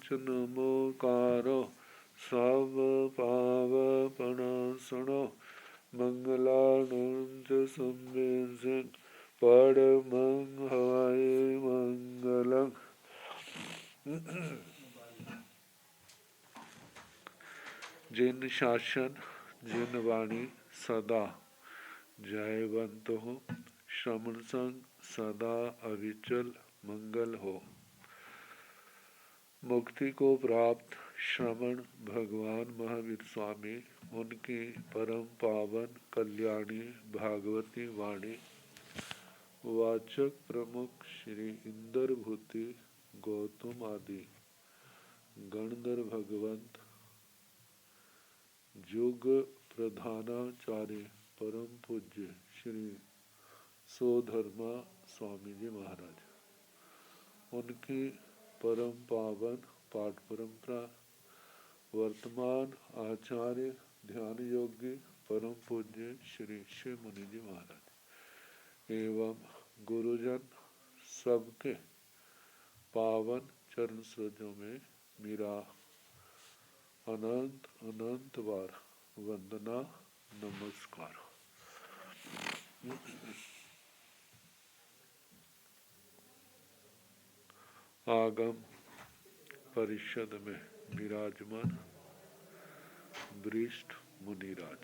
च नमोकारो सब पावपणासनो मंगलानंद संवेदन परमं हवाय मंगलम्। जिन शासन जिन वाणी सदा जयवंत हो, श्रमण संग सदा अविचल मंगल हो। मुक्ति को प्राप्त श्रमण भगवान महावीर स्वामी, उनकी परम पावन कल्याणी भागवती वाणी वाचक प्रमुख श्री इंद्रभूति गौतम आदि गणधर भगवंत युग प्रधानाचार्य परम पूज्य श्री सोधर्मा स्वामी जी महाराज, उनकी परम पावन पाठ परंपरा वर्तमान आचार्य ध्यान योगी परम पूज्य श्री शिव मुनि जी महाराज एवं गुरुजन सबके पावन चरण सरोजों में मेरा अनंत अनंत बार वंदना नमस्कार। आगम परिषद में विराजमान वरिष्ठ मुनिराज,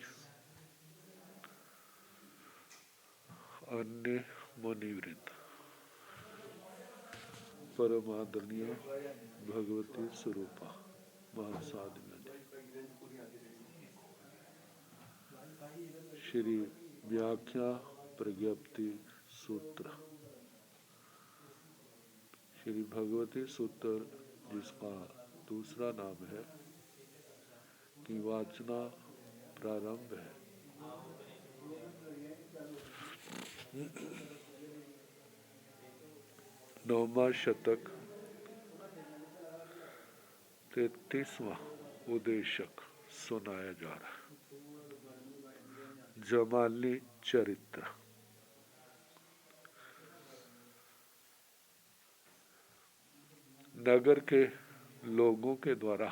अन्य मुनिवृंद, परमादरणीय भगवती स्वरूपा महासाध्वी श्री व्याख्या प्रज्ञप्ति सूत्र, श्री भगवती सूत्र जिसका दूसरा नाम है की वाचना प्रारंभ है। नौवां शतक 33वां उद्देशक सुनाया जा रहा है। जमाली चरित्र। नगर के लोगों के द्वारा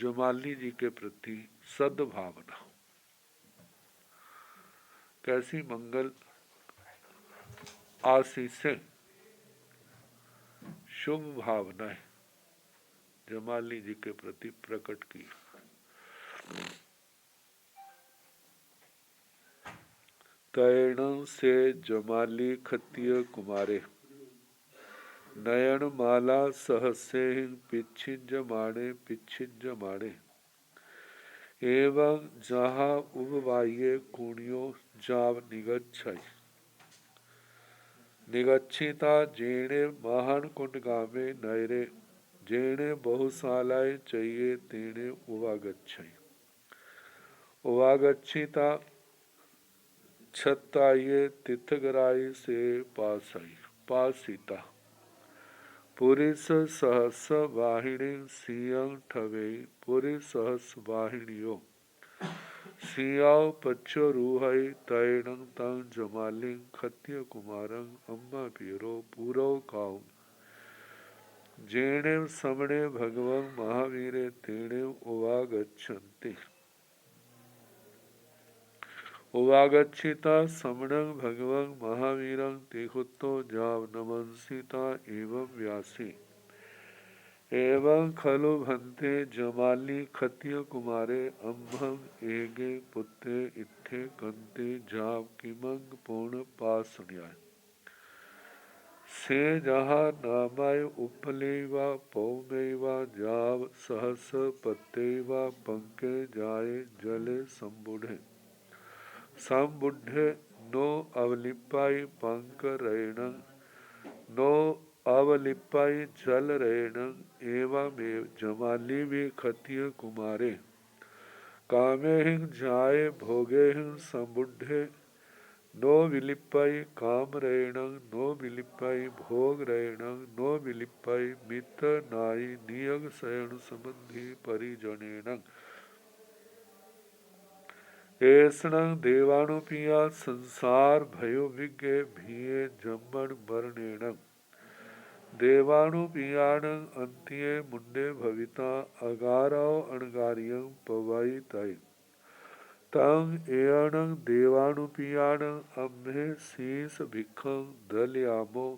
जमाली जी के प्रति सद्भावना, कैसी मंगल आशीषें, शुभ भावनाएं जमाली जी के प्रति प्रकट की। तैण से जमाली खत्य कुमारे, नयन माला सहसे पिछिंज माणे, एवं जहाँ उबवाये कुणियों जाव निगच्छिता जेणे महान कुंड गामे नयरे, जेणे बहुशालाए चाहिए तेणे उवागच्छिता छत्ताये तिथगराई से पासीता, पुरिस सहस वाहिनी सिंह ठवे, पुरिस सहस वाहिनियों सियाओ पच्चो रूहई तैणं तंग जमालिंग खत्य कुमारंग अम्मा पीरो पूरव काउ, जेणे समणे भगवं महावीरे तेणे उवागच्छन्ति, उवागच्छिता समणं भगवं महावीरं तेहुतो जाव नमंसिता एवं व्यासी, एवं खलु भंते जमाली खत्य कुमारे अम्भं एगे पुत्रे इत्थे कंते जाव किमंग पूर्ण पासन्याय, से जहाँ नामाय उपलेवा पौमेवा जाव सहस पत्तेवा पंके जाए जले संबुढ़े नो अवलिपाई पंक रैणं, नो अवलिपाई जल रैणं, एवं जमाली भी खत्य कुमारे कामे हिं जाए भोगे हिं संबुढ़े, नो विलिपाई काम रैणं, नो विलिपाई भोग रैणं, नो विलिपाई मित्र नाई नियग शयन संबंधी परिजनेनं, ऐसणं देवाणु पियाण अंत्ये मुंडे भविता अगाराव अणगारियं पवाई ताई तंग एयणं देवाणु पियाण अम्हे शीस भिखं दलयामो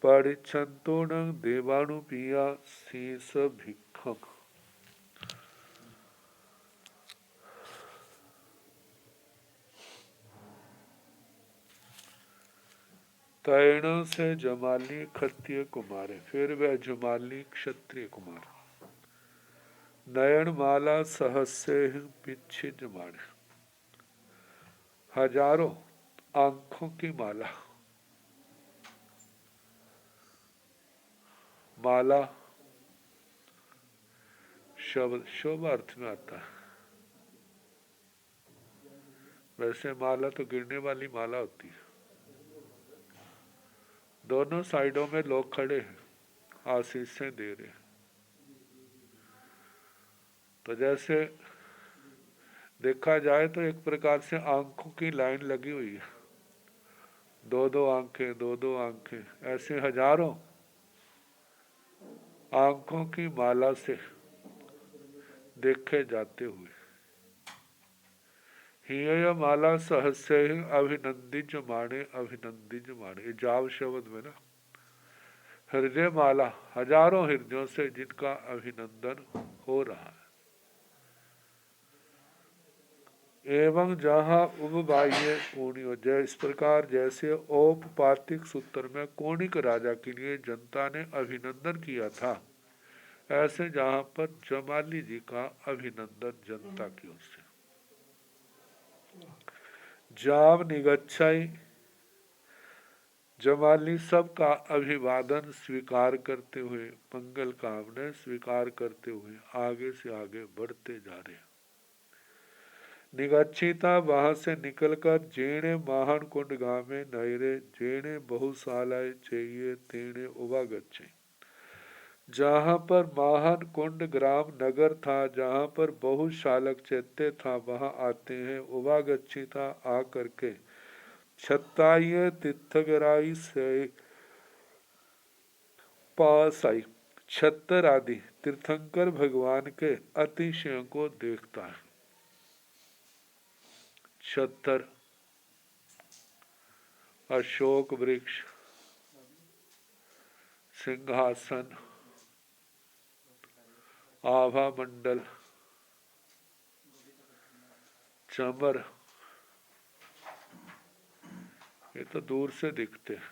परिच्छन्तोणं देवाणु पिया शीस भिखं। तैण से जमाली क्षत्रिय कुमार, फिर वह जमाली क्षत्रिय कुमार नयन माला सहस्य पीछे जमाने, हजारों आंखों की माला, माला शब्द शुभ अर्थ में आता है। वैसे माला तो गिरने वाली माला होती है। दोनों साइडों में लोग खड़े हैं, आशीषें दे रहे हैं। तो जैसे देखा जाए तो एक प्रकार से आंखों की लाइन लगी हुई है, दो दो आंखें, दो दो आंखें, ऐसे हजारों आंखों की माला से देखे जाते हुए हिय माला सहस्य अभिनंदिज माणे, अभिनंदिज माणे, जाव शब्द में ना हृदय माला, हजारों हृदयों से जिनका अभिनंदन हो रहा है। एवं जहाँ उपबाह्य कोणियों, जय इस प्रकार जैसे औपपातिक सूत्र में कोणिक राजा के लिए जनता ने अभिनंदन किया था, ऐसे जहाँ पर जमाली जी का अभिनंदन जनता की ओर से। जाव निगच्छाई, जमाली सबका अभिवादन स्वीकार करते हुए, मंगल कामना स्वीकार करते हुए आगे से आगे बढ़ते जा रहे हैं। निगच्छिता वहां से निकलकर जेणे महान कुंड गामे नहरे, जेणे बहुशालाए चाहिए तेणे उवागच्छे, जहाँ पर महान कुंड ग्राम नगर था, जहाँ पर बहुशालक चैत्य था, वहां आते हैं। उवागच्छिता आकर के छत्ताई तीर्थगराई से पास आई, छत्तर आदि तीर्थंकर भगवान के अतिशयों को देखता है। छत्तर अशोक वृक्ष, सिंहासन, आभा मंडल, चमर, ये तो दूर से दिखते हैं।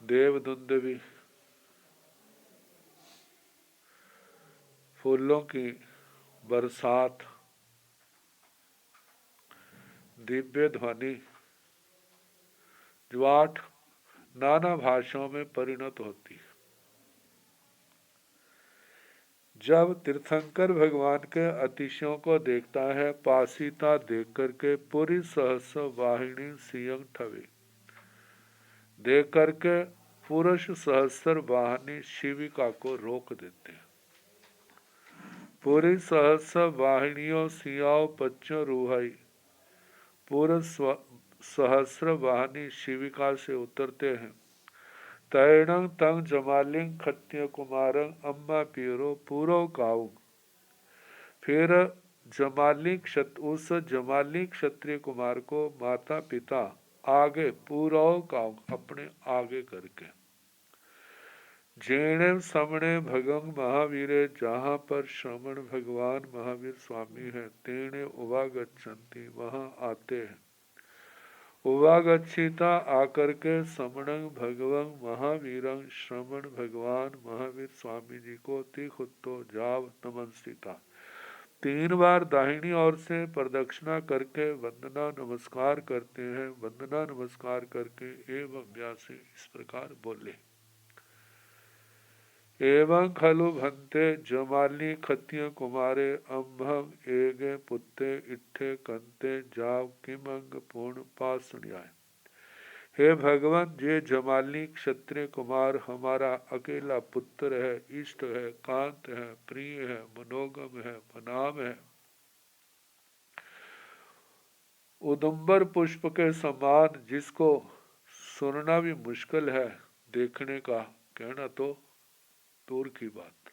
देवदुंदवी, फूलों की बरसात, दिव्य ध्वनि, जो 8 नाना भाषाओं में परिणत होती है। जब तीर्थंकर भगवान के अतिशयों को देखता है, पासीता देख करके पूरी सहस्र वाहिनी सियंग ठवे, देख करके पुरुष सहस्र वाहिनी शिविका को रोक देते हैं। पूरी सहस्र वाहिनियों सियाओ पच्चों रूहाई, पूरे सहस्र वाहिनी शिविका से उतरते हैं। तैणंग तंग जमालिंग खत्य कुमारंग अम्मा पीरो पूरो काऊ, फिर उस जमाली क्षत्रिय कुमार को माता पिता आगे पूरो काऊ अपने आगे करके, जेणे समणे भगंग महावीरे, जहाँ पर श्रमण भगवान महावीर स्वामी है, तेणे उवागच्छन्ति वहाँ आते हैं। उवागच्छिता आकर के समणंग भगवंग महावीरंग, श्रमण भगवान महावीर स्वामी जी को तिखुत्तो जाव नमस्तिता, 3 बार दाहिनी ओर से प्रदक्षिणा करके वंदना नमस्कार करते हैं। वंदना नमस्कार करके एवं व्यासे इस प्रकार बोले, एवं खलु भंते जमाली खत्य कुमारे अम्भंग एगे पुत्ते इट्ठे कंते जाव किमंग पूर्ण पासुण्याय। हे भगवान, ये जमाली क्षत्रिय कुमार हमारा अकेला पुत्र है, इष्ट है, कांत है, प्रिय है, मनोगम है, मनाम है। उदुम्बर पुष्प के समान जिसको सुनना भी मुश्किल है, देखने का कहना तो दूर की बात।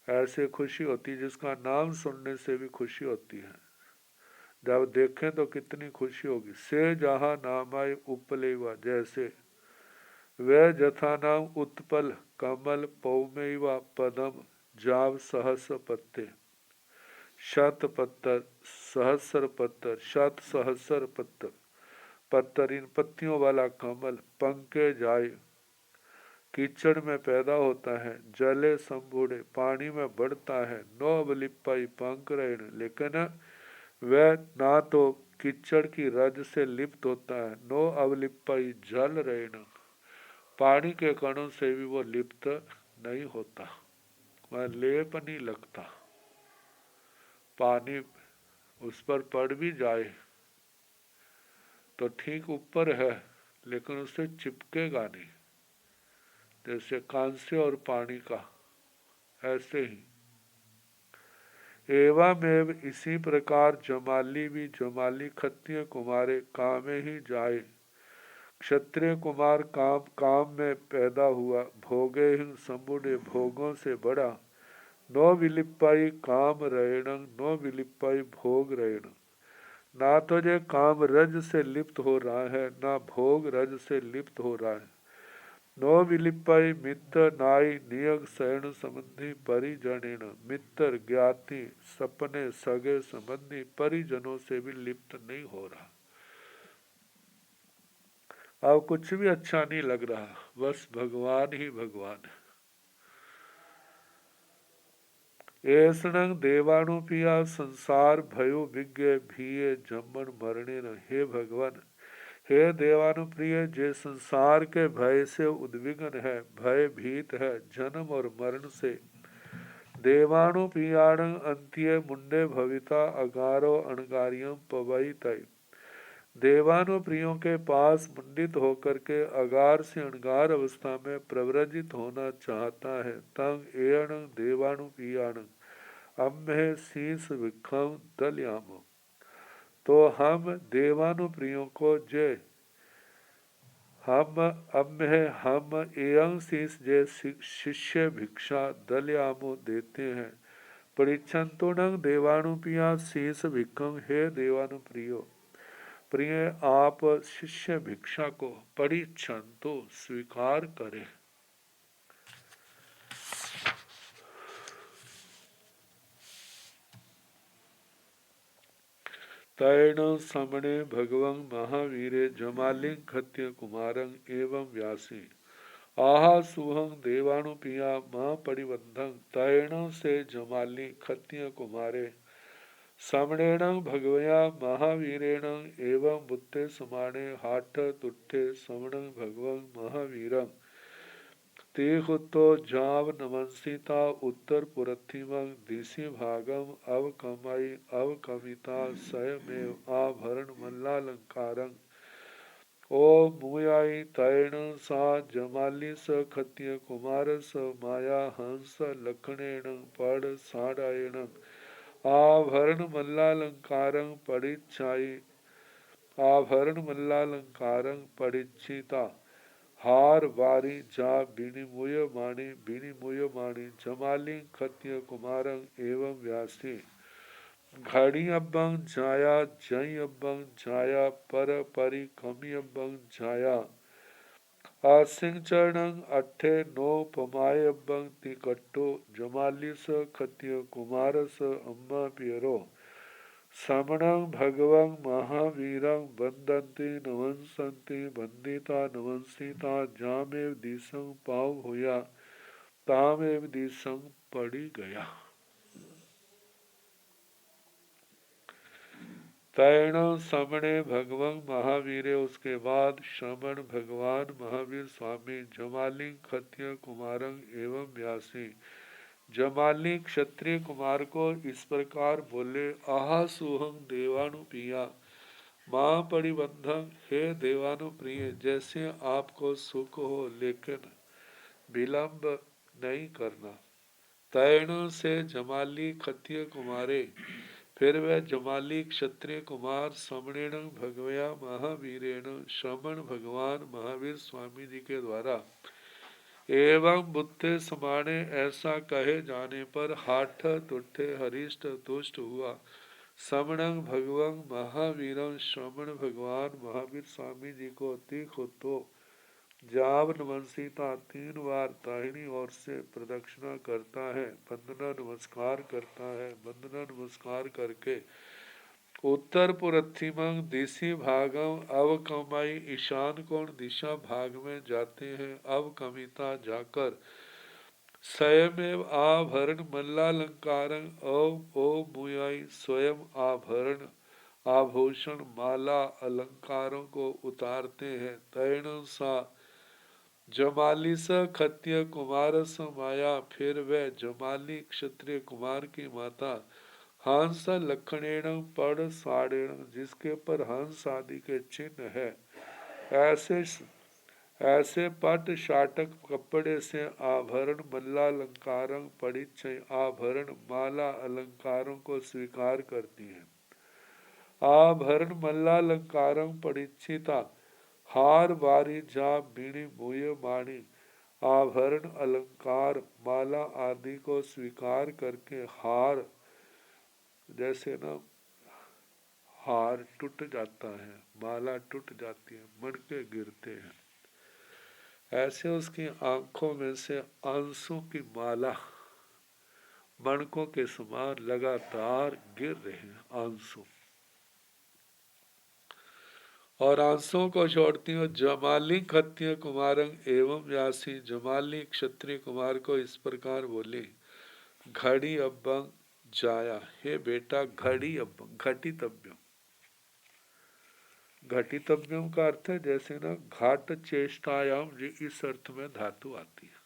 ऐसे खुशी होती जिसका नाम सुनने से भी खुशी होती है, जब देखें तो कितनी खुशी होगी। से जहाँ नाम आए उपलेवा, जैसे वह जथा नाम उत्पल कमल पौमेवा पदम जाव सहस पत्ते, शत पत्तर सहस्र पत्तर, शत सहस्र पत्तर, पत्तर इन पत्तियों वाला कमल, पंके जाए कीचड़ में पैदा होता है, जले संबूढ़े पानी में बढ़ता है, नो अवलिपाई पंक रहने, लेकिन वह ना तो कीचड़ की रज से लिप्त होता है, नो अवलिपाई जल रहना, पानी के कणों से भी वो लिप्त नहीं होता, वह लेप नहीं लगता। पानी उस पर पड़ भी जाए तो ठीक ऊपर है, लेकिन उससे चिपकेगा नहीं, जैसे कांस्य और पानी का, ऐसे ही एवं इसी प्रकार जमाली भी जमाली क्षत्रिय कुमारे कामे ही जाए, क्षत्रिय कुमार काम में पैदा हुआ, भोगे ही संबुढ़े भोगों से बड़ा, नो विलिपाई काम रहण, नो विलिपाई भोग रहण, ना तो ये काम रज से लिप्त हो रहा है, ना भोग रज से लिप्त हो रहा है, नो विलिपाई मित्र नाई नियग शरण संबंधी परिजनेण, मित्र ज्ञाति सपने सगे संबंधी परिजनों से भी लिप्त नहीं हो रहा। अब कुछ भी अच्छा नहीं लग रहा, बस भगवान ही भगवान है। ऐसणं देवाणु पिया संसार भयो विज्ञ भीये जम्मन मरणे न, हे भगवान, हे देवानुप्रिय, जे संसार के भय से उद्विग्न है, भय भीत है, जन्म और मरण से, देवाणु पियाण अंत्य मुंडे भविता अगारो अणगारियम पवई तय, देवानुप्रियों के पास मुंडित होकर के अगार से अणगार अवस्था में प्रव्रजित होना चाहता है, तंग एण देवाणु पियाण अम्हे शीस विखम दलयाम, तो हम देवानुप्रियों को जय हम एवं शीश जे शिष्य भिक्षा दलयामो देते हैं, परिच्छन्तुणं देवानुप्रिया शीश भिक्षं, हे देवानुप्रियो प्रिय आप शिष्य भिक्षा को परिच्छन्तु स्वीकार करें। तैण समणे भगवं महावीरे जमालिं खत्य कुमारं एवं व्यासी, आहा सुहं देवानुपिया मां परिबंधं, तैण से जमाली खत्य कुमारे समणेण भगवया महावीरेण एवं बुद्धे समाणे हाठ तुट्ठे समणं भगवं महावीरं, तेहुतो जाव नमंसिता उत्तर पुरथिमं दिशि भागम अवकमई अवकमिता स्वयमेव आभरण मल्लालंकारं, ओ मुयाई तैण सा जमाली स खत्य कुमार स माया हंस लखणेण पड़ साडायण, आभरण मल्लालंकारं परिच्छाई, आभरण मल्लालंकारं परिच्छिता, हार वारी जा बिनिमुय माणी जमाली खत्य कुमारं एवं व्यासी, घड़ी अब्बं जाया जय अब्बं जाया पर परि कमी अब्बं जाया, आसिंग चरणं अट्ठे नो पमाय अब्बं तिकट्टो, जमाली स खत्य कुमार स अम्मा पियरो, समणं भगवं महावीरं वंदन्ति नमंसन्ति वंदिता नमंसिता, जामेव दिशं पाव होया तामेव दिशं पड़ी गया। तैण समणे भगवं महावीरे, उसके बाद श्रमण भगवान महावीर स्वामी जमाली खत्य कुमारं एवं व्यासी, जमाली क्षत्रिय कुमार को इस प्रकार बोले, आहा सुहं देवानुपिया मां परिबंधं, हे देवानुप्रिय, जैसे आपको सुख हो लेकिन विलंब नहीं करना, तैण से जमाली खत्य कुमारे फिर वह जमाली क्षत्रिय कुमार समणेण भगवया महावीरेण श्रमण भगवान महावीर स्वामी जी के द्वारा एवं बुद्धे समाने ऐसा कहे जाने पर हाठ तुठे हरिष्ट तुष्ट हुआ। समणं भगवं महावीरं श्रमण भगवान महावीर स्वामी जी को तीख हो तो जावन वंशीता 3 बार दाहिनी ओर से प्रदक्षिणा करता है, वंदना नमस्कार करता है, वंदना नमस्कार करके उत्तर पुरथिमं दिशि भागम अवकमई ईशान कोण दिशा भाग में जाते हैं। अवकमिता जाकर स्वयं आभरण मल्लालंकार ओ मुयाई स्वयं आभरण आभूषण माला अलंकारों को उतारते हैं। तैण सा जमालिस खत्य कुमार माया, फिर वह जमाली क्षत्रिय कुमार की माता हंस लखणेण पड़ साड़ेण, जिसके पर हंस आदि के चिन्ह है, ऐसे पट शाटक कपड़े से आभरण मल्लालंकार परिचय आभरण माला अलंकारों को स्वीकार करती है। आभरण मल्लालंकार परिचिता हार बारी जा बीणी मुय माणी, आभरण अलंकार माला आदि को स्वीकार करके हार, जैसे ना हार टूट जाता है, माला टूट जाती है, मणके गिरते हैं, ऐसे उसकी आंखों में से आंसू की माला मणकों के समान लगातार गिर रहे हैं आंसू, और आंसुओं को छोड़ती हूँ। जमाली क्षत्रिय कुमारंग एवं व्यासी, जमाली क्षत्रिय कुमार को इस प्रकार बोली, घड़ी अब्बंग जाया, हे बेटा घड़ी अब्बंग, घटितव्यम, घटितव्यम का अर्थ है जैसे ना घाट चेष्टायाम, जी इस अर्थ में धातु आती है,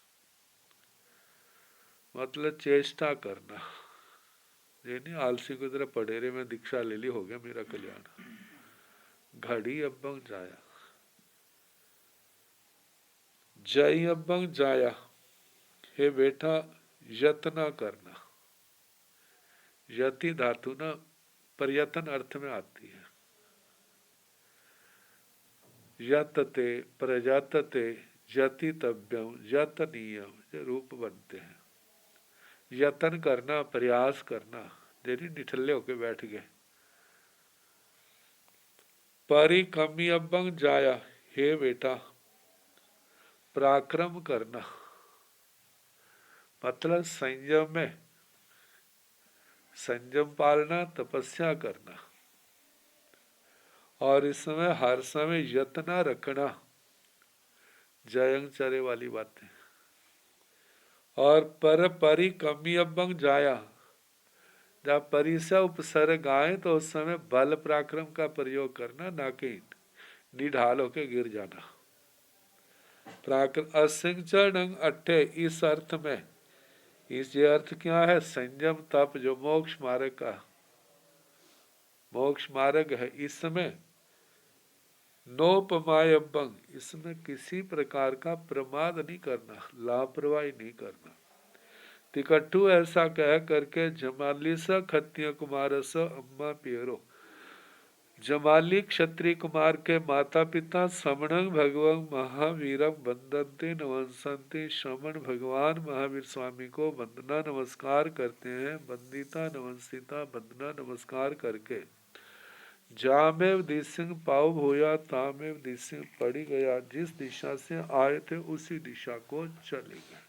मतलब चेष्टा करना, ये नहीं आलसी को तरह पढ़ेरे में दीक्षा ले ली हो गया मेरा कल्याण। घड़ी अब्बंग जाया, जय अब्बंग जाया, हे बेटा यत्न करना, यति धातु ना प्रयत्न अर्थ में आती है, यतते प्रयतते यतितव्यम यतनीयम, ये रूप बनते हैं। यतन करना, प्रयास करना, यदि निठल्ले होके बैठ गए। परिकमी अब्बंग जाया, हे बेटा पराक्रम करना, मतलब संयम में संयम पालना, तपस्या करना, और इस समय हर समय यत्न रखना, जयंग चरे वाली बातें। और पर परि कमी अब्बंग जाया, जब परि से उपसर्ग आए तो उस समय बल पराक्रम का प्रयोग करना, ना कि निढाल होके गिर जाना। पराक्रम असिंचन अट्ठे, इस अर्थ में, इस ये अर्थ क्या है, संयम तप जो मोक्ष मार्ग का मोक्ष मार्ग है, इसमें नोपमाय अब्बंग, इसमें किसी प्रकार का प्रमाद नहीं करना, लापरवाही नहीं करना। तिकट्ठू ऐसा कह करके जमाली स खत्य कुमार स अम्मा पियरो, जमाली क्षत्रिय कुमार के माता पिता समणं भगवं महावीरम वंदन्ते नमस्ते, श्रमण भगवान महावीर स्वामी को वंदना नमस्कार करते हैं। वंदिता नमस्तिता, वंदना नमस्कार करके जामेव दिसिंग पाव होया तामेव दिसिंग पड़ी गया, जिस दिशा से आए थे उसी दिशा को चले गए।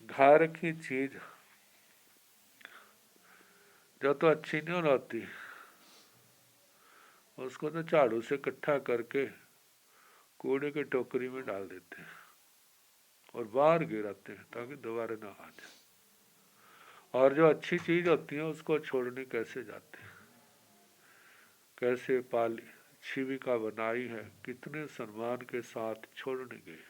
घर की चीज जो तो अच्छी नहीं होती, उसको तो झाड़ू से इकट्ठा करके कूड़े की टोकरी में डाल देते हैं और बाहर गिराते हैं ताकि दोबारा ना आ जाए। और जो अच्छी चीज होती है उसको छोड़ने कैसे जाते हैं, कैसे पाली शिविका बनाई है, कितने सम्मान के साथ छोड़ने गए।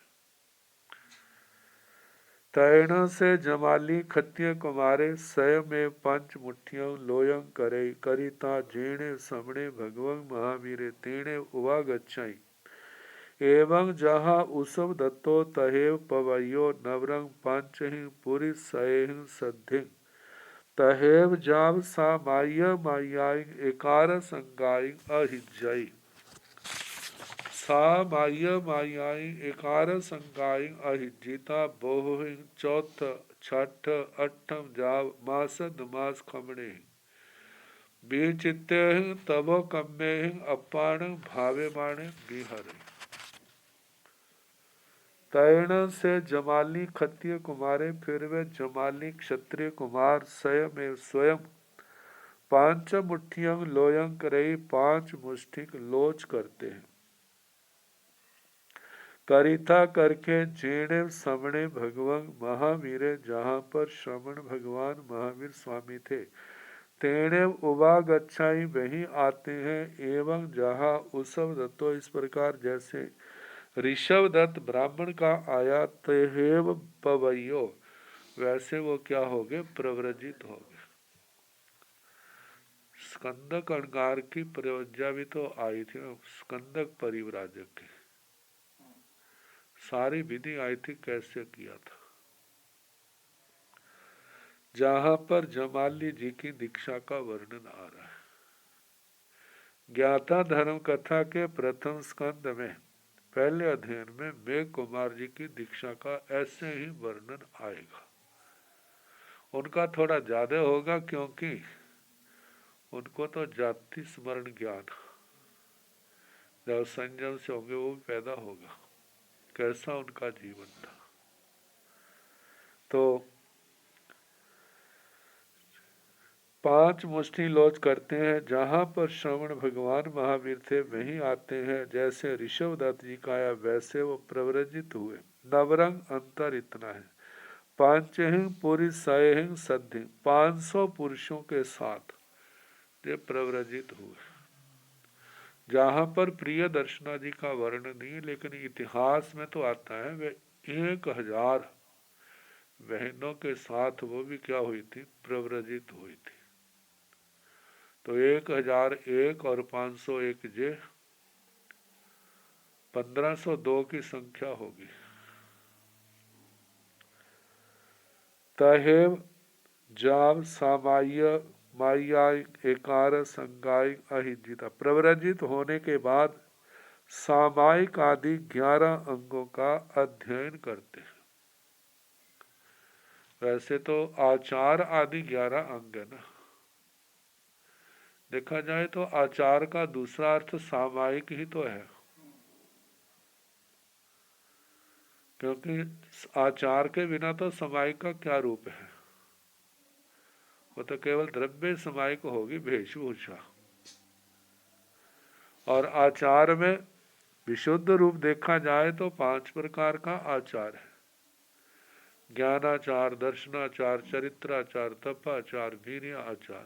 तैण से जमाली खत्य कुमारे स्वयं में पंच मुठ्ठियों लोयं करे, करिता जेणे समणे भगवं महावीरे तेणे उवा गच्छाई, एवं जहाँ उसव दत्तो तहेव पवयो नवरंग पांचहि पुरी सहेह सद्धिं तहेव जाव सा माय मायाई एकार संगाई अहिजई सा माय मायाई एकार संगाई अहिजिता बहुहि चौथ छठ अठम जाव मासद मास खमणे बीचित्ते तबो कम्मे अपाण भावे माणे बिहर तैण से जमाली क्षत्रिय कुमारे फिर वे जमाली क्षत्रिय कुमार स्वयं पांच मुठ्ठियं लोयं करई 5 मुष्टिक लोच करते हैं करिथा करके जेणे समणे भगवान महावीरे जहाँ पर श्रवण भगवान महावीर स्वामी थे तेणे उवागच्छाई वहीं आते हैं एवं जहाँ उसव दत्तो इस प्रकार जैसे ऋषभ दत्त ब्राह्मण का आया तेहेव पवैयो वैसे वो क्या हो गए प्रव्रजित हो गए। स्कंदक अणगार की प्रयोज्या भी तो आई थी स्कंदक परिव्राजक की सारी विधि आई थी कैसे किया था। जहां पर जमाली जी की दीक्षा का वर्णन आ रहा है ज्ञाता धर्म कथा के प्रथम स्कंद में पहले अध्ययन में मेघ कुमार जी की दीक्षा का ऐसे ही वर्णन आएगा। उनका थोड़ा ज्यादा होगा क्योंकि उनको तो जाति स्मरण ज्ञान जब संयम से होंगे वो भी पैदा होगा कैसा उनका जीवन था। तो 5 मुष्टि लोच करते हैं जहां पर श्रवण भगवान महावीर थे वहीं आते हैं जैसे ऋषभ दत्त जी का आया वैसे वो प्रव्रजित हुए। नवरंग अंतर इतना है 5 पूरी सहिंग सद्धि 500 पुरुषों के साथ ये प्रव्रजित हुए। जहां पर प्रिय दर्शना जी का वर्णन नहीं लेकिन इतिहास में तो आता है वे 1000 बहनों के साथ वो भी क्या हुई थी प्रव्रजित हुई थी। तो 1001 और 501 जे 1502 की संख्या होगी। तहेव जाव सामाय माया एकार संगाय अहिजिता प्रव्रजित होने के बाद सामायिक आदि 11 अंगों का अध्ययन करते हैं। वैसे तो आचार आदि 11 अंग है ना। देखा जाए तो आचार का दूसरा अर्थ सामायिक ही तो है क्योंकि आचार के बिना तो समायिक का क्या रूप है वो तो केवल द्रव्य समायिक होगी वेशभूषा। और आचार में विशुद्ध रूप देखा जाए तो 5 प्रकार का आचार है ज्ञानाचार दर्शनाचार चरित्राचार तपाचार वीर्य आचार।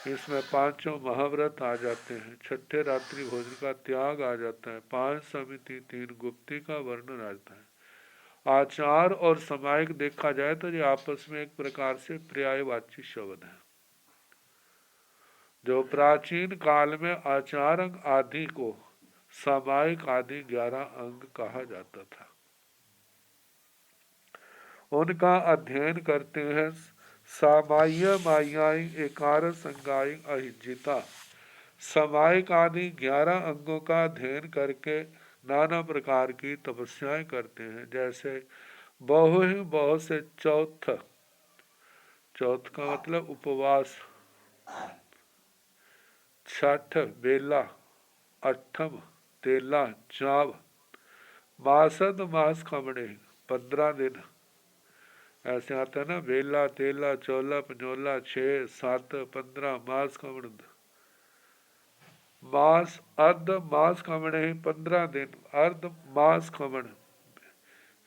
इसमें 5 महाव्रत आ जाते हैं 6ठे रात्रि भोजन का त्याग आ जाता है 5 समिति 3 गुप्ती का वर्णन आता है। आचार और समायिक देखा जाए तो ये आपस में एक प्रकार से पर्यायवाची शब्द है। जो प्राचीन काल में आचार अंग आदि को सामायिक आदि 11 अंग कहा जाता था उनका अध्ययन करते हैं। सामाय मायाई एकार संगाई अहिजिता सामायिक आदि 11 अंगों का अध्ययन करके नाना प्रकार की तपस्याएं करते हैं जैसे बहु से चौथ का मतलब उपवास छठ बेला अठम तेला चाव मासद मास खमणे 15 दिन ऐसे आता है ना बेला तेला चौला पंजोला 6 7 15 मास खमण मास अर्ध मास खमण 15 दिन अर्ध मास खमण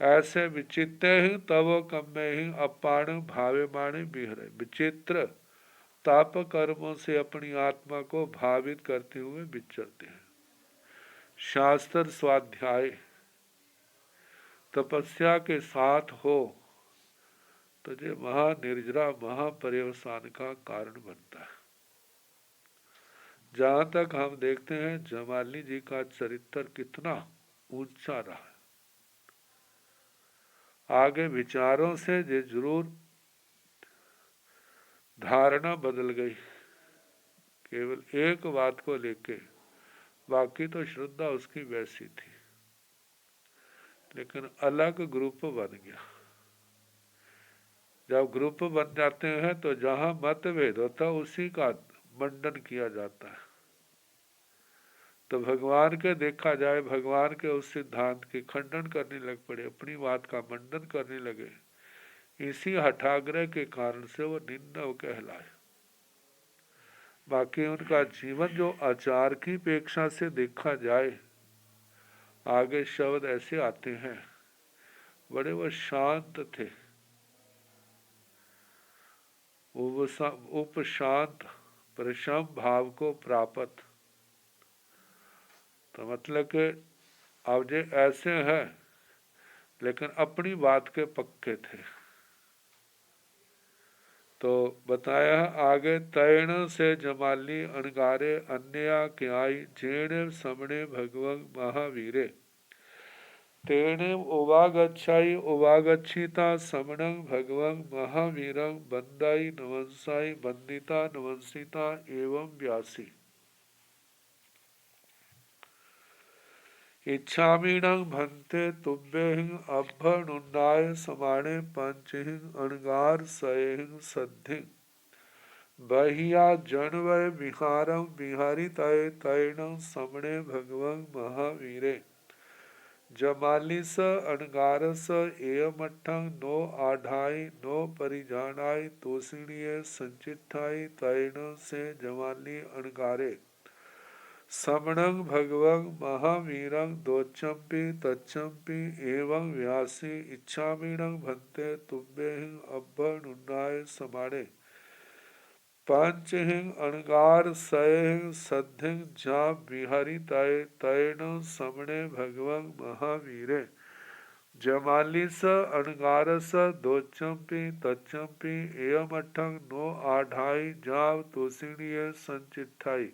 ऐसे विचित्र ही तब कम्मे ही अपाण भावे माणे बिहरे विचित्र ताप कर्मों से अपनी आत्मा को भावित करते हुए विचरते हैं। शास्त्र स्वाध्याय तपस्या के साथ हो तो ये महानिर्जरा महापर्यवसान का कारण बनता है। जहाँ तक हम देखते हैं जमाली जी का चरित्र कितना ऊंचा रहा। आगे विचारों से ये जरूर धारणा बदल गई, केवल एक बात को लेके, बाकी तो श्रद्धा उसकी वैसी थी, लेकिन अलग ग्रुप बन गया। जब ग्रुप बन जाते हैं तो जहां मतभेद होता है उसी का मंडन किया जाता है। तो भगवान के देखा जाए, भगवान के उस सिद्धांत के खंडन करने लग पड़े, अपनी बात का मंडन करने लगे। इसी हठाग्रह के कारण से वो निंदव कहलाए। बाकी उनका जीवन जो आचार की अपेक्षा से देखा जाए, आगे शब्द ऐसे आते हैं, बड़े वो शांत थे, उपशांत प्रशम भाव को प्राप्त। तो मतलब कि अब जे ऐसे हैं लेकिन अपनी बात के पक्के थे। तो बताया आगे, तैण से जमाली अणगारे अन्या क्याई जेण समणे भगवं महावीरे तेणे उवागच्छाई उवागच्छिता समणं भगवं महावीरं बंदाई नवंसाई बंदिता नवंसिता एवं व्यासी इच्छामीणं भन्ते तुभ्यहिं अभ्यनुन्नाय समाणे पंचहिं अणगार सयहिं सद्धिं बहिया जनवय विहारं विहारितये तैणं समणे भगवं महावीरे जमालिस अणगारस एयमठं नो आढ़ाई नो परिजानाय तोषिणीय संचिठाई तैण से जमाली अणगारे समणं भगवं महावीरं दोचम्पि तच्चम्पि एवं व्यासी इच्छामीणं भन्ते तुभ्यहिं अभ्यनुन्नाय समाणे पंचहिं अणगार सयहिं सद्धिं जा विहरितये तैण समणे भगवं महावीरे जमालिस अणगारस दोचम्पि तच्चम्पि एयमठं नो आढ़ाई जाव तोषिणीय संचिठाई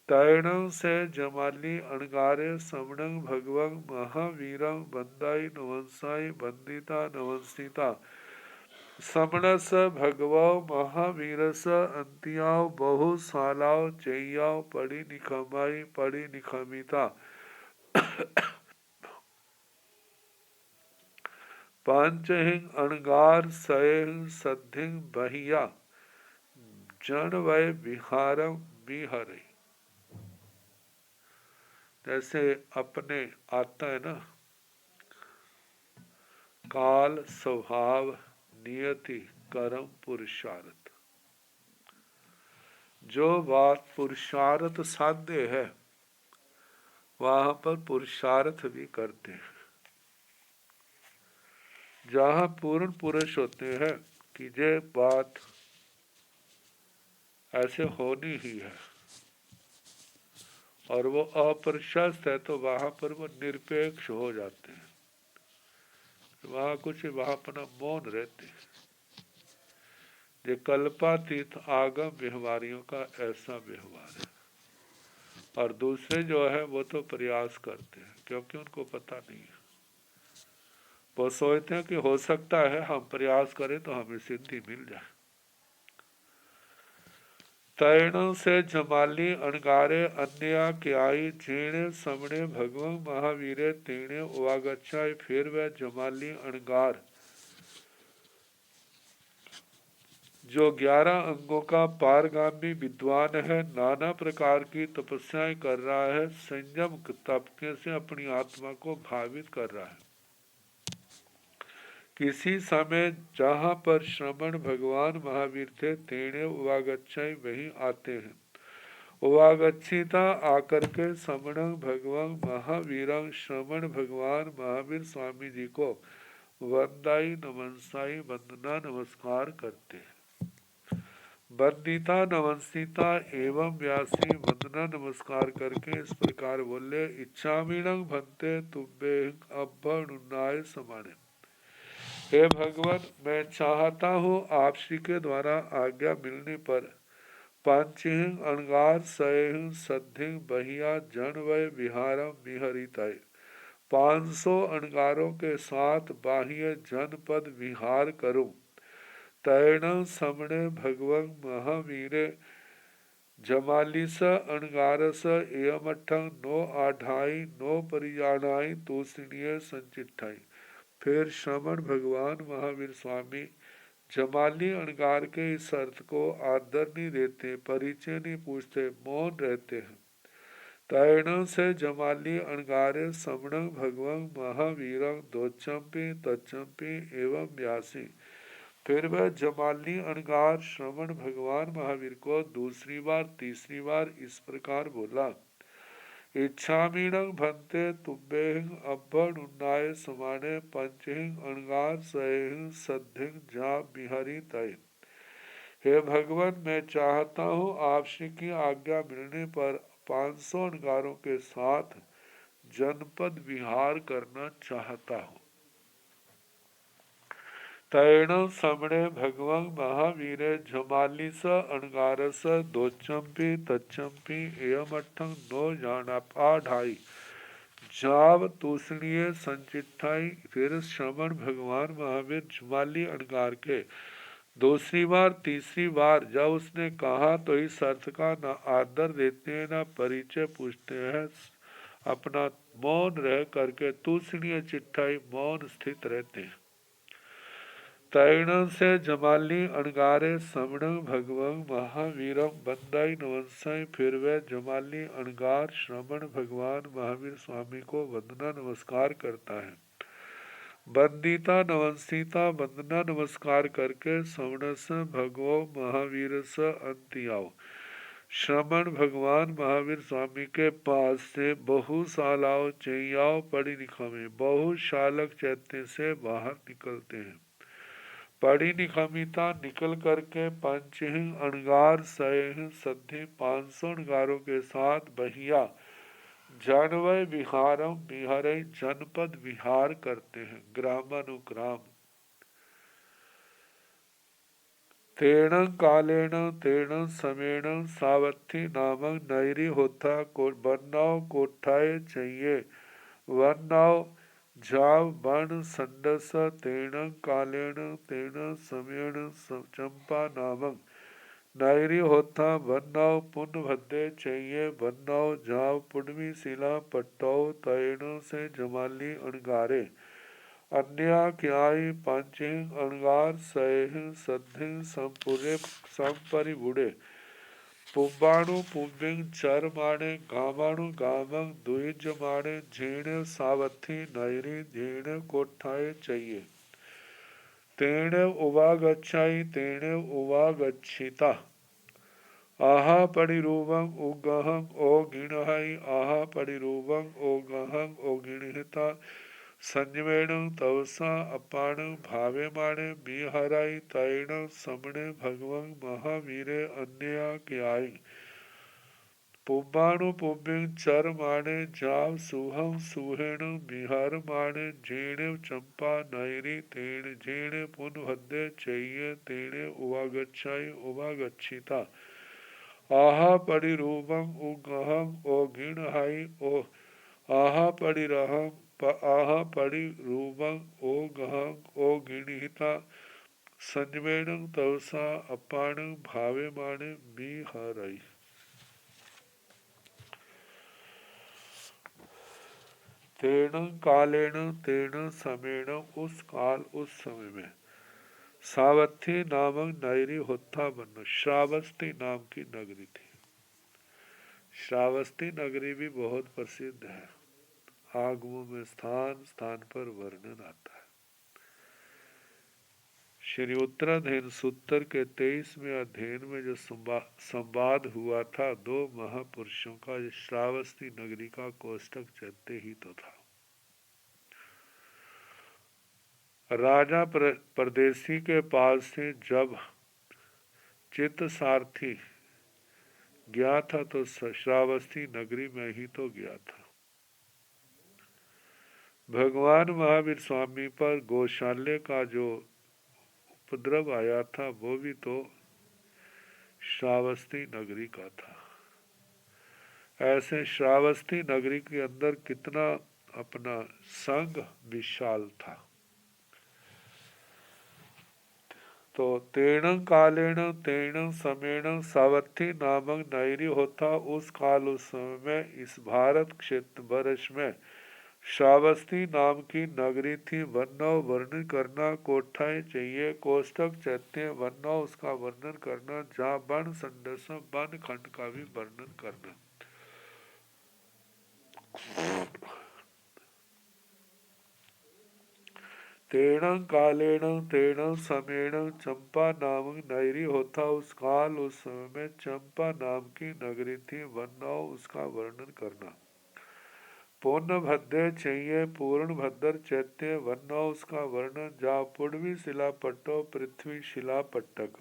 तैणं से जमाली अणगारे समणं भगवं महावीरं बंदाई नवंसाई बंदिता नवंसिता समणस भगवो महावीरस अंतियाव बहुशालाव चैयाव पड़ी निखमाई पड़ी निखमिता पांचहिं अणगार सयहिं सद्धिं बहिया जन वय विहारं विहरे। जैसे अपने आता है ना, काल स्वभाव नियति कर्म पुरुषार्थ। जो बात पुरुषार्थ साध्य है वहां पर पुरुषार्थ भी करते हैं। जहां पूर्ण पुरुष होते हैं कि ये बात ऐसे होनी ही है और वो अप्रशस्त है, तो वहां पर वो निरपेक्ष हो जाते हैं। वहां कुछ वहां अपना मौन रहते हैं। ये कल्पातीत आगम व्यवहारियों का ऐसा व्यवहार है। और दूसरे जो है वो तो प्रयास करते हैं, क्योंकि उनको पता नहीं है। वो सोचते हैं कि हो सकता है हम प्रयास करें तो हमें सिद्धि मिल जाए। तैणों से जमाली अणगारे अन्या क्याई जेणे समणे भगवं महावीरे तेणे उवागच्छाई। फिर वह जमाली अणगार जो 11 अंगों का पारगामी विद्वान है, नाना प्रकार की तपस्याएं कर रहा है, संयम तपके से अपनी आत्मा को भावित कर रहा है। किसी समय जहां पर श्रमण भगवान महावीर थे, तेणे उवागच्छाई वहीं आते हैं। उवागच्छिता आकर के समण भगवान महावीरं श्रमण भगवान महावीर स्वामी जी को वंदाई नमस्साई वंदना नमस्कार करते हैं। वंदिता नमस्सिता एवं व्यासी वंदना नमस्कार करके इस प्रकार बोले, इच्छामीणं भन्ते तुभ्यं अभ्यनुन्नाय समाने। हे भगवान, मैं चाहता हूँ आप श्री के द्वारा आज्ञा मिलने पर पांचहिं अणगार सयहिं सद्धिं बहिया जन वय विहारम विहरितय। 500 अणगारों के साथ बाह्य जनपद विहार करूं। तैण समणे भगवं महावीरे जमालिस अणगारस एयमठं नो आढ़ाई नो परिजानाई तूसनीय संचिठाई। फिर श्रमण भगवान महावीर स्वामी जमाली अणगार के इस अर्थ को आदर नहीं देते, परिचय नहीं पूछते, मौन रहते हैं। तैण से जमाली अणगारे समण भगवं महावीरं दोचंपी तचंपी एवं व्यासी। फिर वह जमाली अणगार श्रवण भगवान महावीर को दूसरी बार तीसरी बार इस प्रकार बोला। इच्छामीणं भंते तुभ्यहिं अभ्यनुन्नाय समाने पंचहिं अणगार सयहिं सद्धिं जा बिहारी तय। हे भगवान, मैं चाहता हूँ आपसे की आज्ञा मिलने पर 500 अणगारों के साथ जनपद विहार करना चाहता हूँ। तैण समणे भगवं महावीरे जमालिस अणगारस दोचंपी तचंपी एयमठं नो जानापा ढाई जाव तूषणीय संचिठाई। फिर श्रवण भगवान महावीर जमाली अणगार के दूसरी बार तीसरी बार जब उसने कहा तो इस अर्थ का न आदर देते हैं न परिचय पूछते हैं, अपना मौन रह करके तूषणीय चिट्ठाई मौन स्थित रहते हैं। तैण से जमाली अणगारे समण भगवं महावीरम बंदाई नवंसाई। फिर वे जमाली अणगार श्रवण भगवान महावीर स्वामी को वंदना नमस्कार करता है। बंदिता नवंसिता वंदना नमस्कार करके सवणस भगवो महावीर स अंतियाओ। श्रवण भगवान महावीर स्वामी के पास से बहुशालाओ चैयाओ पढ़ी निखामे बहुशालक चैत्य से बाहर निकलते हैं। पढ़ी निखमिता निकल करके पंचहिं अणगार सयहिं सद्धि 500 अणगारों के साथ बहिया जानवय विहारम विहरय जनपद विहार करते हैं, ग्रामानुग्राम। तेण कालेण तेण समेण सावथी नामक नैरी होता वर्णाव कोठाए चाहिए। वर्णाव जाव वर्ण संडस तेण कालेण तेण समेण चंपा नामक नायरी होता वर्णाव पुण्य भद्दे चाहिए। वर्णाव जाव पुण्यमी शिला पट्टाओ तैण से जमाली अणगारे अन्या क्याई पांचहिं अणगार सयहिं सद्धिं संपुरे संपरिबुड़े। पुब्बाणु पुब्बिंग चर माणे गामाणु गामं द्विज माणे झीण सावथी नैरी झीण कोठाए चाहिए। तेण उवागच्छाई तेण उवागच्छिता आहा परिरूपं उगहं ओ गिणहाई आहा परिरूपं ओ गहं ओ गिणहिता। संयमेण तवसा अपाण भावे माणे बिहराई तैण समणे भगवं महावीरे अन्या क्याई। पुब्बाणु पुब्बिंग चर माणे जाव सुहं सुहेण बिहार माणे झीण चंपा नैरी तेण झीण पुन भद्दे चाहिए। तेणे उवागच्छाई उवागच्छिता आहा परिरूपं उगहं ओ गिणहाई ओ आहा परिरहं आहा परिरूपं ओ गहं ओ गिणहिता। संयमेण तवसा अपाण भावे माणे बिहराई। तेण कालेण तेण समेण उस काल उस समय में सावथी नामक नगरी होता बनो। श्रावस्ती नाम की नगरी थी। श्रावस्ती नगरी भी बहुत प्रसिद्ध है। आगमों में स्थान स्थान पर वर्णन आता है। श्री उत्तराधीन सूत्र के 23वें अध्ययन में जो संवाद हुआ था दो महापुरुषों का, श्रावस्ती नगरी का कोष्टक चलते ही तो था। राजा परदेसी के पास से जब चित्त सारथी गया था तो श्रावस्ती नगरी में ही तो गया था। भगवान महावीर स्वामी पर गौशाले का जो उपद्रव आया था वो भी तो श्रावस्ती नगरी का था। ऐसे श्रावस्ती नगरी के अंदर कितना अपना संग विशाल था। तो तेण कालेण तेण समेण सावथी नामक नगरी होता। उस काल उस समय में इस भारत क्षेत्र वर्ष में श्रावस्ती नाम की नगरी थी। वर्णव वर्णन करना कोठाएं चाहिए कोष्टक चैत्य वर्णव उसका वर्णन करना। जहाँ वन संदर्श वन खंड का भी वर्णन करना। तेण कालेण तेण समेण चंपा नामक नगरी होता। उस काल उस समय में चंपा नाम की नगरी थी। वर्णव उसका वर्णन करना। पूर्ण भद्र चाहिए पूर्ण भद्र चैत्य वर्णव उसका वर्णन। जा पूर्वी शिला पट्टो पृथ्वी शिला पट्टक।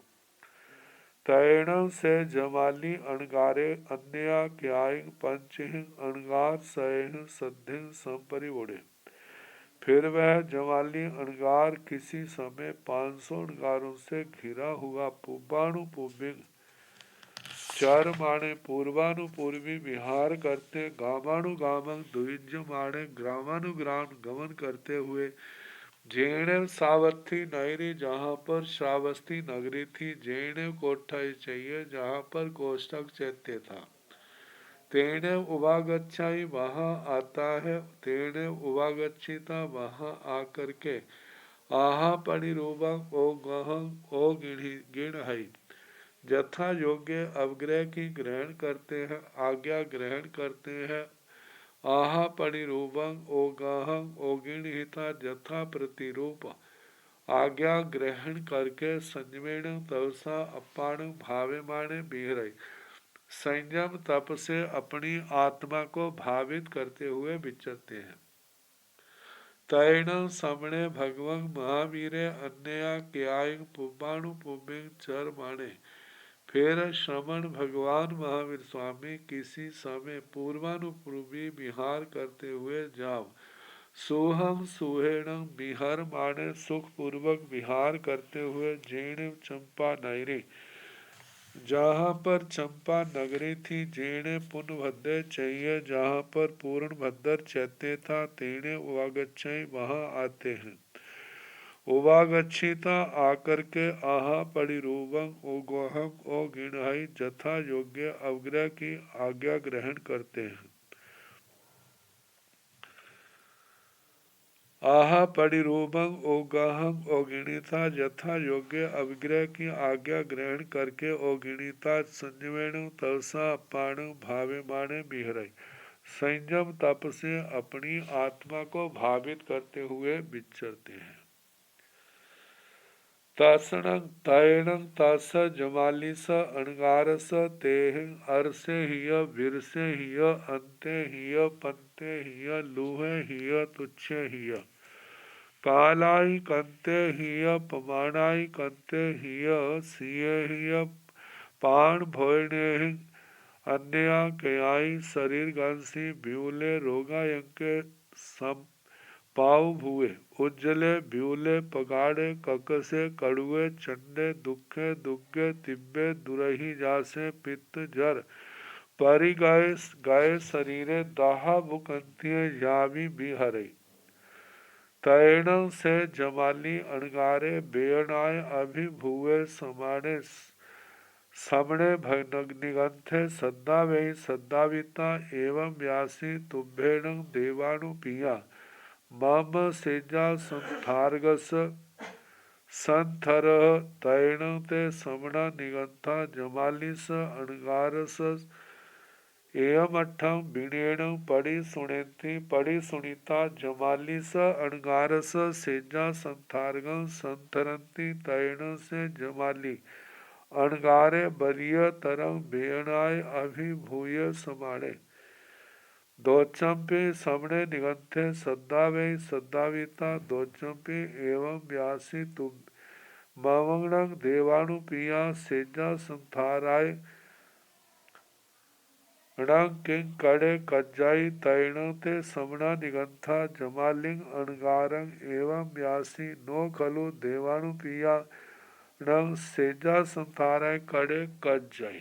तैण से जमाली अणगारे अन्या क्याइंग पंचहिंग अणगार सह सद्धिंग संपरिवोड़े। फिर वह जमाली अणगार किसी समय 500 अणगारों से घिरा हुआ पूर्वाणु पूर्विंग चार माणे पूर्वानुपूर्वी विहार करते गामानु गामक द्विज माणे ग्रामानुग्राम गमन करते हुए जैन सावथी नगरी जहाँ पर श्रावस्ती नगरी थी। जैन कोठाई चाहिए जहाँ पर कोष्टक चैत्य था। तेने उवागच्छाई वहाँ आता है। तेने उवागच्छिता वहाँ आकर के आहा परिरूपक ओ गहं ओ गिण है यथा योग्य अवग्रह की ग्रहण करते हैं आज्ञा ग्रहण करते हैं। आहा परिरूपं ओ गाहं ओ गिणहिता यथा प्रतिरूप आज्ञा ग्रहण करके संयमेण तवसा अपान भावेमाणे बिहरई। संयम तप से अपनी आत्मा को भावित करते हुए विचरते हैं। तैण समणे भगवं महावीरे अन्या क्याइंग पुबाणु पुबिंग चर माणे। फिर श्रमण भगवान महावीर स्वामी किसी समय पूर्वानुपूर्वी विहार करते हुए जाओ। सोहम सुहेणं विहर माने सुख पूर्वक विहार करते हुए जैन चंपा नगरी जहाँ पर चंपा नगरी थी। जेणे पुनभद्र चाहिए जहाँ पर पूर्ण भद्र चैत्य था। तेणे उवागच्छई वहाँ आते हैं। उवागच्छिता आकर के आहा परिरूपं ओ गोहम ओ गिणहई जथा योग्य अवग्रह की आज्ञा ग्रहण करते हैं। आहा परिरूपं ओ गाहं ओ गिणिता यथा योग्य अवग्रह की आज्ञा ग्रहण करके ओ गिणिता संयमेण तवसा अपान भावे माने बिहरई। संयम तप से अपनी आत्मा को भावित करते हुए विचरते हैं। तासणं तैणं तास जमालिस अणगारस तेह अरसे हिय विरसे हिय अंते हिय पंते हिय लूहे हिय तुच्छे हिय कालाई कंते हिय पमानाई कंते हिय सिय हिय पाण भोयने अन्या कयाई शरीर गंसी ब्यूले रोगायंके सम पाव भुए उज्जले ब्यूले पगाड़े ककसे कड़ुए चंडे दुखे दुग्गे तिब्बे दुरही जासे पित्त जर परि गए शरीरे दाहा भुकंतिये यावी बिहरे। तैण से जमाली अणगारे बेणाय अभिभुए समाने समणे निगंथे सद्दावे सद्दाविता एवं व्यासी तुभ्येण देवानुपिया मम सेजा संथार्गस संथर तैण ते समणा निगंथा जमालिस अणगारस एयमठम विणेण पड़ी सुनेती पड़ी सुनीता जमालिस अणगारस सेजा संथार्गं संथरंती तैण से जमाली अणगारे बरिय तरंग बेणाय अभिभूय समाणे। दोचंपे समणे निगंथे सद्दावे सद्दाविता दोचंपे एवं व्यासी तुम ममंगणं देवानुपिया सेजा संथाराय णं किंग कड़े कज्जाई तैण ते समणा निगंथा जमालिंग अणगारं एवं व्यासी नो खलु देवानुपिया रंग सेजा संथारे कड़े कज जाई।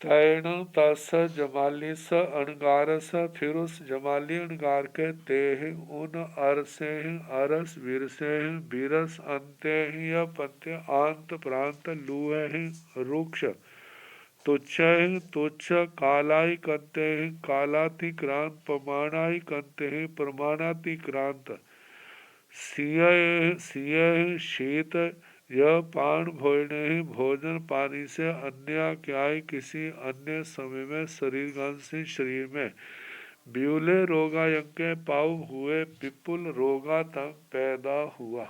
तैण तस जमालिस अणगारस, फिर उस जमाली अणगार के तेह उन अरसेह अरस विरसेह बिरस अंतेह या पंत्य आंत प्रांत लूह रुक्ष तुच्छ तुच्छ कालाई कंते कालातिक्रांत प्रमाणाई कंते प्रमाणातिक्रांत सिय सिय शीत यह पान भोजने भोजन पानी से अन्य क्या किसी अन्य समय में शरीर से शरीर में ब्यूले रोगायंके पाव हुए विपुल रोगा तंग पैदा हुआ।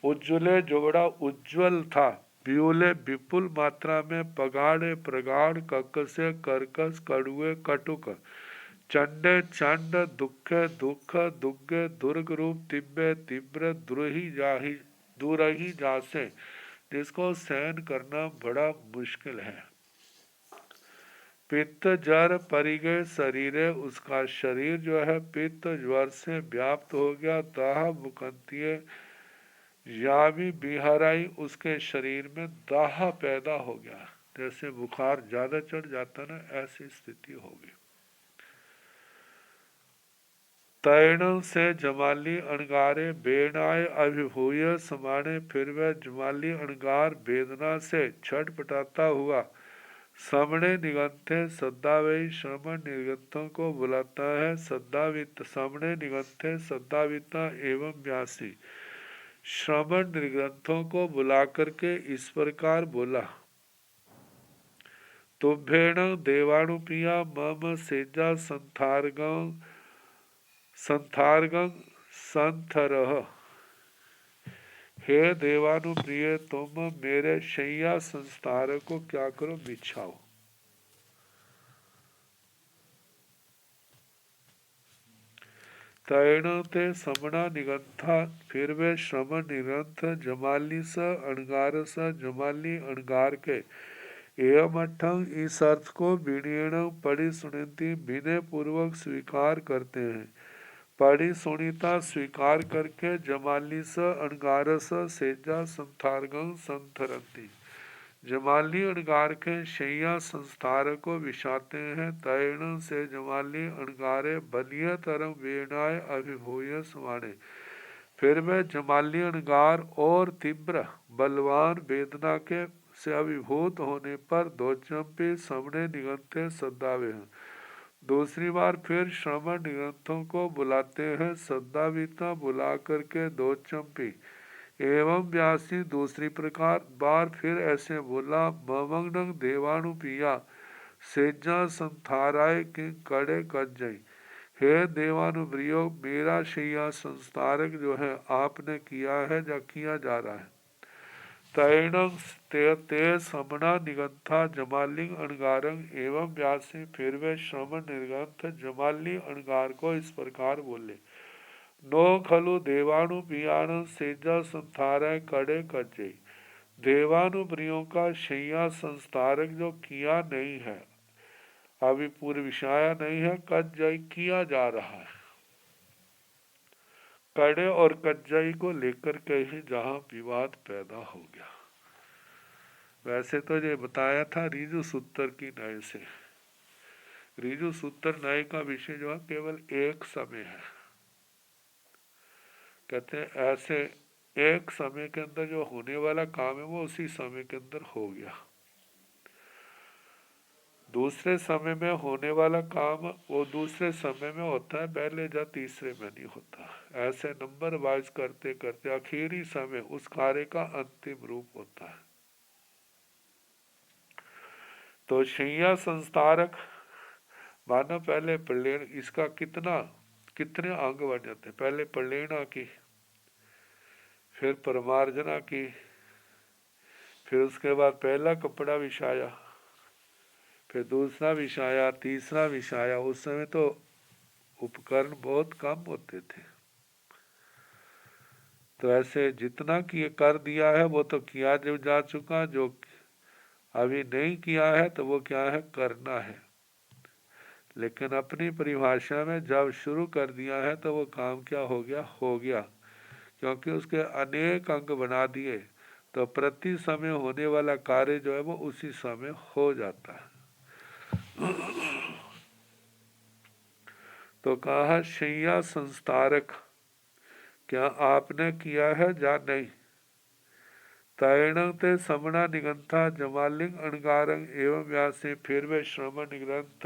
उज्ज्वले जोड़ा उज्ज्वल था, ब्यूले विपुल मात्रा में, पगाड़े प्रगाढ़, ककसे कर्कश कड़ुए कटुक, चंडे चंड, दुखे दुख, दुग्गे दुर्ग रूप, तिब्बे तीव्र, दुरही जासे, जिसको सहन करना बड़ा मुश्किल है। पित्त जर परिगय शरीर, उसका शरीर जो है पित्त ज्वर से व्याप्त हो गया। दाह मुकंतीय यामी बिहराई, उसके शरीर में दाह पैदा हो गया, जैसे बुखार ज्यादा चढ़ जाता ना, ऐसी स्थिति होगी। तैण से जमाली अणगारे बेनाए अभिभूय समाने, फिर वह जमाली अणगार वेदना से छटपटाता हुआ सामने निगंथे सद्दावई श्रमण निर्गंथों को बुलाता है। सद्दावित सामने निगंथे सद्दाविता एवं व्यासी श्रमण निर्ग्रंथों को बुला करके इस प्रकार बोला। तुम्भेण देवाणुपिया मम सेजा संथारगं संथरह, हे देवानुप्रिय तुम मेरे शैया संस्थार को क्या करो बिछाओ। तैण ते समणा निगंथा, फिर वे श्रमण निगंथ जमाली स अणगार स जमाली अणगार के एवं अठंग इस अर्थ को विनीण पढ़ी सुनिति विनय पूर्वक स्वीकार करते हैं। पढ़ी सुनीता स्वीकार करके जमाली स अणगार स सेजा संथारगं संथरंती, जमाली अणगार के शैया संस्थार को विछाते हैं। तैण से जमाली अणगारे बलिय तरम वेणाय अभिभूय समाने, फिर वह जमाली अणगार और तीव्र बलवान वेदना के से अभिभूत होने पर दो चंपी सामने निगंथे सद्दावे हैं। दूसरी बार फिर श्रमण निगंथों को बुलाते हैं। सद्दाविता बुला करके दो चंपी एवं व्यासी दूसरी प्रकार बार फिर ऐसे बोला। ममंगन देवानुपिया सेजा संथाराय के कड़े कज जाई, हे देवानुप्रियो मेरा शैया संस्तारक जो है आपने किया है या किया जा रहा है। तैणं ते समना निगंथा जमालिंग अणगारंग एवं व्यासी, फिर वे श्रमण निर्गंथ जमाली अणगार को इस प्रकार बोले। नो खलु देवानुप्रियाण सेजा संस्थारक कड़े कजे, देवानुप्रियों का शैया संस्थारक जो किया नहीं है, अभी पूर्व विषाया नहीं है, कज्जई किया जा रहा है। कड़े और कज्जई को लेकर के ही जहां विवाद पैदा हो गया। वैसे तो ये बताया था ऋजु सूत्र की न्याय से। ऋजु सूत्र न्याय का विषय जो है केवल एक समय है। कहते हैं ऐसे एक समय के अंदर जो होने वाला काम है वो उसी समय के अंदर हो गया। दूसरे समय में होने वाला काम वो दूसरे समय में होता है, पहले या तीसरे में नहीं होता। ऐसे नंबर वाइज करते करते आखिरी समय उस कार्य का अंतिम रूप होता है। तो शैया संस्थारक मानो पहले प्रलेण, इसका कितने अंग बन जाते। पहले प्रलेणा की, फिर परमार्जना की, फिर उसके बाद पहला कपड़ा बिछाया, फिर दूसरा बिछाया, तीसरा बिछाया। उस समय तो उपकरण बहुत कम होते थे, तो ऐसे जितना कर दिया है वो तो किया जो जा चुका, जो अभी नहीं किया है तो वो क्या है करना है। लेकिन अपनी परिभाषा में जब शुरू कर दिया है तो वो काम क्या हो गया, हो गया, क्योंकि उसके अनेक अंग बना दिए तो प्रति समय होने वाला कार्य जो है वो उसी समय हो जाता है। तो कहा शैया संस्तारक, क्या आपने किया है या नहीं? तैणं ते समणा निगंथा जमालिंग अणगारंग एवं व्यासे, फिर वे श्रवण निग्रंथ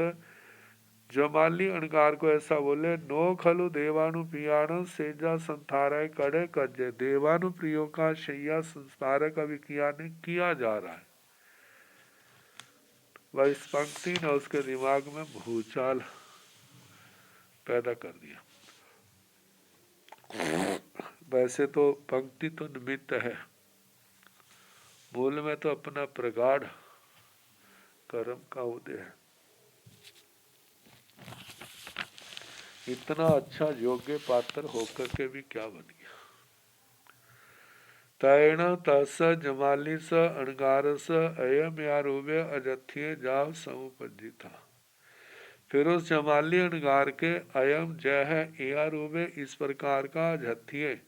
जमाली अणगार को ऐसा बोले, नो खलु देवानु पियाण सेजा संथारय कड़े कज्जे। देवानु प्रियों का शैया संस्कारक अभी किया नहीं, किया जा रहा है। वह इस पंक्ति ने उसके दिमाग में भूचाल पैदा कर दिया। वैसे तो पंक्ति तो निमित्त है, मूल में तो अपना प्रगाढ़ कर्म का उदय है। इतना अच्छा योग्य पात्र होकर के भी क्या बन गया। तैण तस जमालिस अणगारस अयम यारूबे अजथ्य जाव समुपजी था। फिर उस जमाली अणगार के अयम जय है यारूबे इस प्रकार का अजथ्य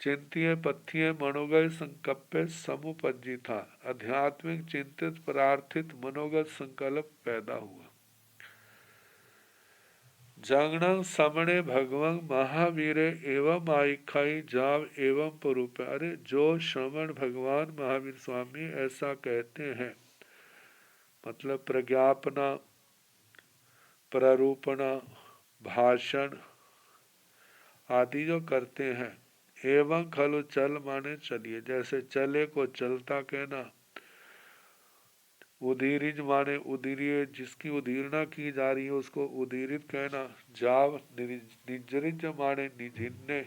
चिंतिय पथ्य मनोगत संकल्प समुपजी था। आध्यात्मिक चिंतित प्रार्थित मनोगत संकल्प पैदा हुआ। जंगण समणे भगवं महावीरे एवं आइखाई जाव एवं परूप। अरे जो श्रवण भगवान महावीर स्वामी ऐसा कहते हैं, मतलब प्रज्ञापना, प्ररूपणा, भाषण आदि जो करते हैं, एवं खलु चल माने चलिए, जैसे चले को चलता कहना, उदीरिज माने उदीरिय, जिसकी उदीरना की जा रही है उसको उदीरित कहना। जाव निर्जरिज माने निझिन्ने,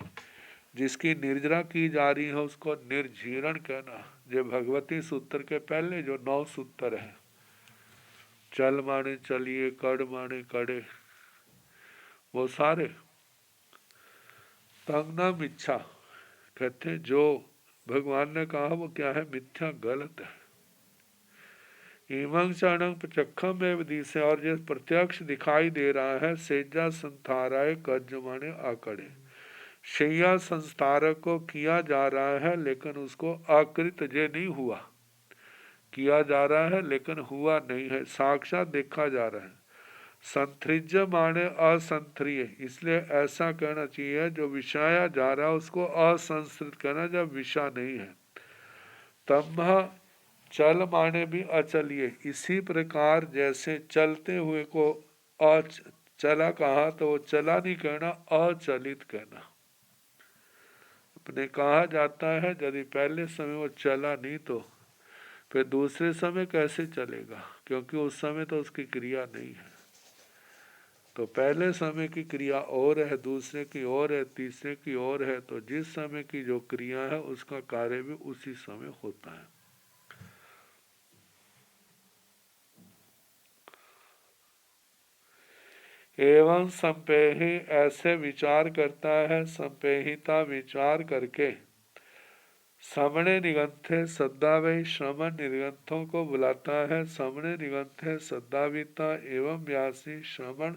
जिसकी निर्जरा की जा रही है उसको निर्जीरण कहना। जो भगवती सूत्र के पहले जो 9 सूत्र है, चल माने चलिए, कड़ माने कड़े, वो सारे तंगना मिच्छा कहते जो भगवान ने कहा वो क्या है, मिथ्या, गलत है। इमंग चाणंग प्रचक्षम में विधि से, और जो प्रत्यक्ष दिखाई दे रहा है, सेजा संस्थाराय कज माने आकड़े, शैया संस्कारक को किया जा रहा है लेकिन उसको आकृत जे नहीं हुआ, किया जा रहा है लेकिन हुआ नहीं है, साक्षात देखा जा रहा है। संथ्रिज माने असंथ्रिय, इसलिए ऐसा कहना चाहिए जो विषाया जा रहा है उसको असंस्कृत कहना जब विषा नहीं है। तम्हा चल माने भी अचलिए, इसी प्रकार जैसे चलते हुए को चला कहा तो वो चला नहीं कहना, अचलित कहना। अपने कहा जाता है यदि पहले समय वो चला नहीं तो फिर दूसरे समय कैसे चलेगा, क्योंकि उस समय तो उसकी क्रिया नहीं है। तो पहले समय की क्रिया और है, दूसरे की और है, तीसरे की और है, तो जिस समय की जो क्रिया है उसका कार्य भी उसी समय होता है। एवं संपेही ऐसे विचार करता है, संपेहिता विचार करके समणे निगंथे सद्दावे, श्रवण निगंथों को बुलाता है। समणे निगंथे सद्दाविता एवं व्यासी, श्रवण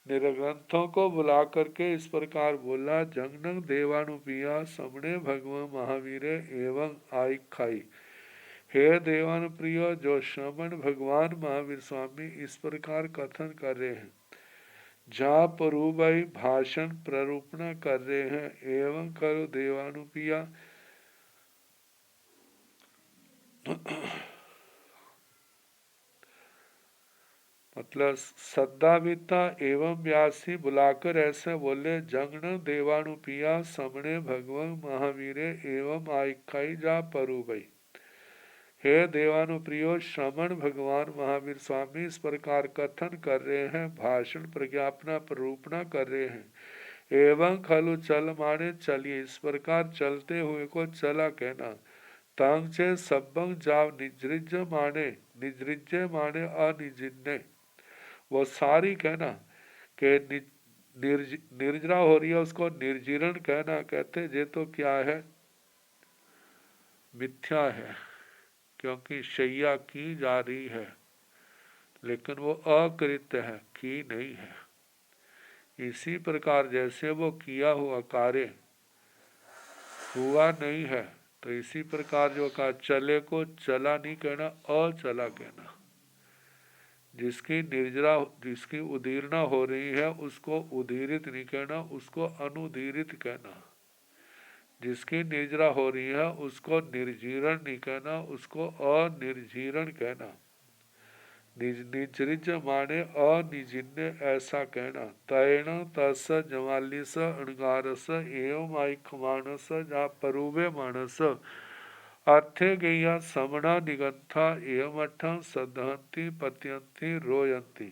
निरग्रंथों को बुला करके इस प्रकार बोला, जंगनंग देवानुपिया समणे भगवान महावीरे एवं आई खाई। हे देवानुप्रिय, जो श्रवण भगवान महावीर स्वामी इस प्रकार कथन कर रहे हैं, जहाँ परूबाई भाषण प्ररूपणा कर रहे हैं, एवं करो देवानुपिया मतलब सद्दाविता एवं व्यासी बुलाकर ऐसे बोले, जंगण देवानुपिया समणे भगवान महावीरे एवं आइखाई जा परूबई। हे देवानुप्रियो, श्रवण भगवान महावीर स्वामी इस प्रकार कथन कर रहे हैं, भाषण प्रज्ञापना प्ररूपणा कर रहे हैं, एवं खलु चल माने चलिए, इस प्रकार चलते हुए को चला कहना। तंग चे सबंग जाव निजृज माने अनिजिन्ने, वो सारी कहना कि निर्जरा हो रही है उसको निर्जीरण कहना। कहते ये तो क्या है, मिथ्या है, क्योंकि शैया की जा रही है लेकिन वो अकृत्य है, की नहीं है। इसी प्रकार जैसे वो किया हुआ कार्य हुआ नहीं है, तो इसी प्रकार जो कहा चले को चला नहीं कहना, अचला कहना। जिसकी उदीरना हो रही है उसको उदीरित नहीं कहना, उसको अनुदीरित कहना। जिसकी निर्जरा हो रही है उसको निर्जीरण नहीं कहना, उसको अनिर्जीरण कहना। निजरिज माने अनिजिन्य ऐसा कहना। तैण तस जमालिस अणगारस एवं आइक मानस जहाँ परूबे मानस अर्थे गैया समणा निगंथा एवं अठं सदहंती पत्यंती रोयंती।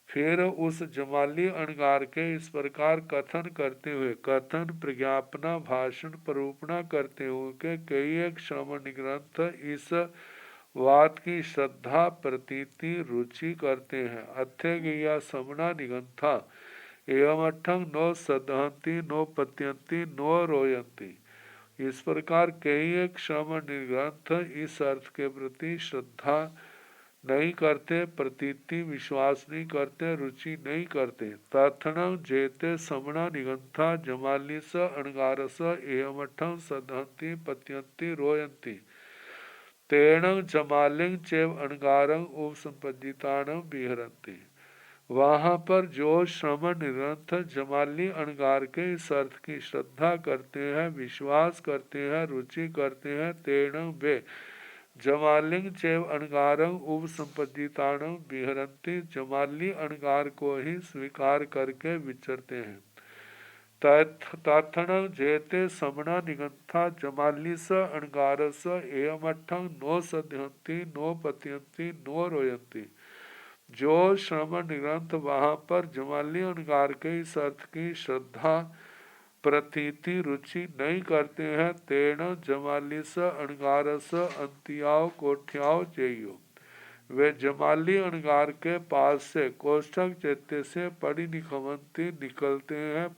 फिर उस जमाली अणगार के इस प्रकार कथन करते हुए, कथन प्रज्ञापना भाषण प्ररूपणा करते हुए के कई एक श्रवण ग्रंथ इस बात की श्रद्धा प्रतीति रुचि करते हैं। अथे गैया समना निगंथा एवं अठंग नो सदहंती नो पत्यंती नो रोयंती। इस प्रकार कई एक श्रवण ग्रंथ इस अर्थ के प्रति श्रद्धा नहीं करते, प्रतीति विश्वास नहीं करते, रुचि नहीं करते। तथण जेते समणा निगंथा जमालिस अणगारस एवं अठं सदहंती पत्यंती रोयंती। तेण जमालिंग चेव अणगारंग उपसंपदितानं विहरंती। वहाँ पर जो श्रवण ग्रंथ जमाली अणगार के इस अर्थ की श्रद्धा करते हैं, विश्वास करते हैं, रुचि करते हैं, तेण वे जमालिंग चैव अणगारंग उपसंपदिताणं विहरंती, जमाली अणगार को ही स्वीकार करके विचरते हैं। ताथण जेते समणा निगंथा जमालिस अणगारस एवं अठं नो सदहंती नो पत्यंती नो रोयंती। जो श्रवण ग्रंथ वहाँ पर जमाली अणगार के इस अर्थ की श्रद्धा प्रतीति रुचि नहीं करते हैं, तेण जमालिस अणगारस अंतियाव कोठ्याव चेयो। वे जमाली अणगार के पास से कोष्ठक चैत्य से पड़ी निखमंती निकलते हैं।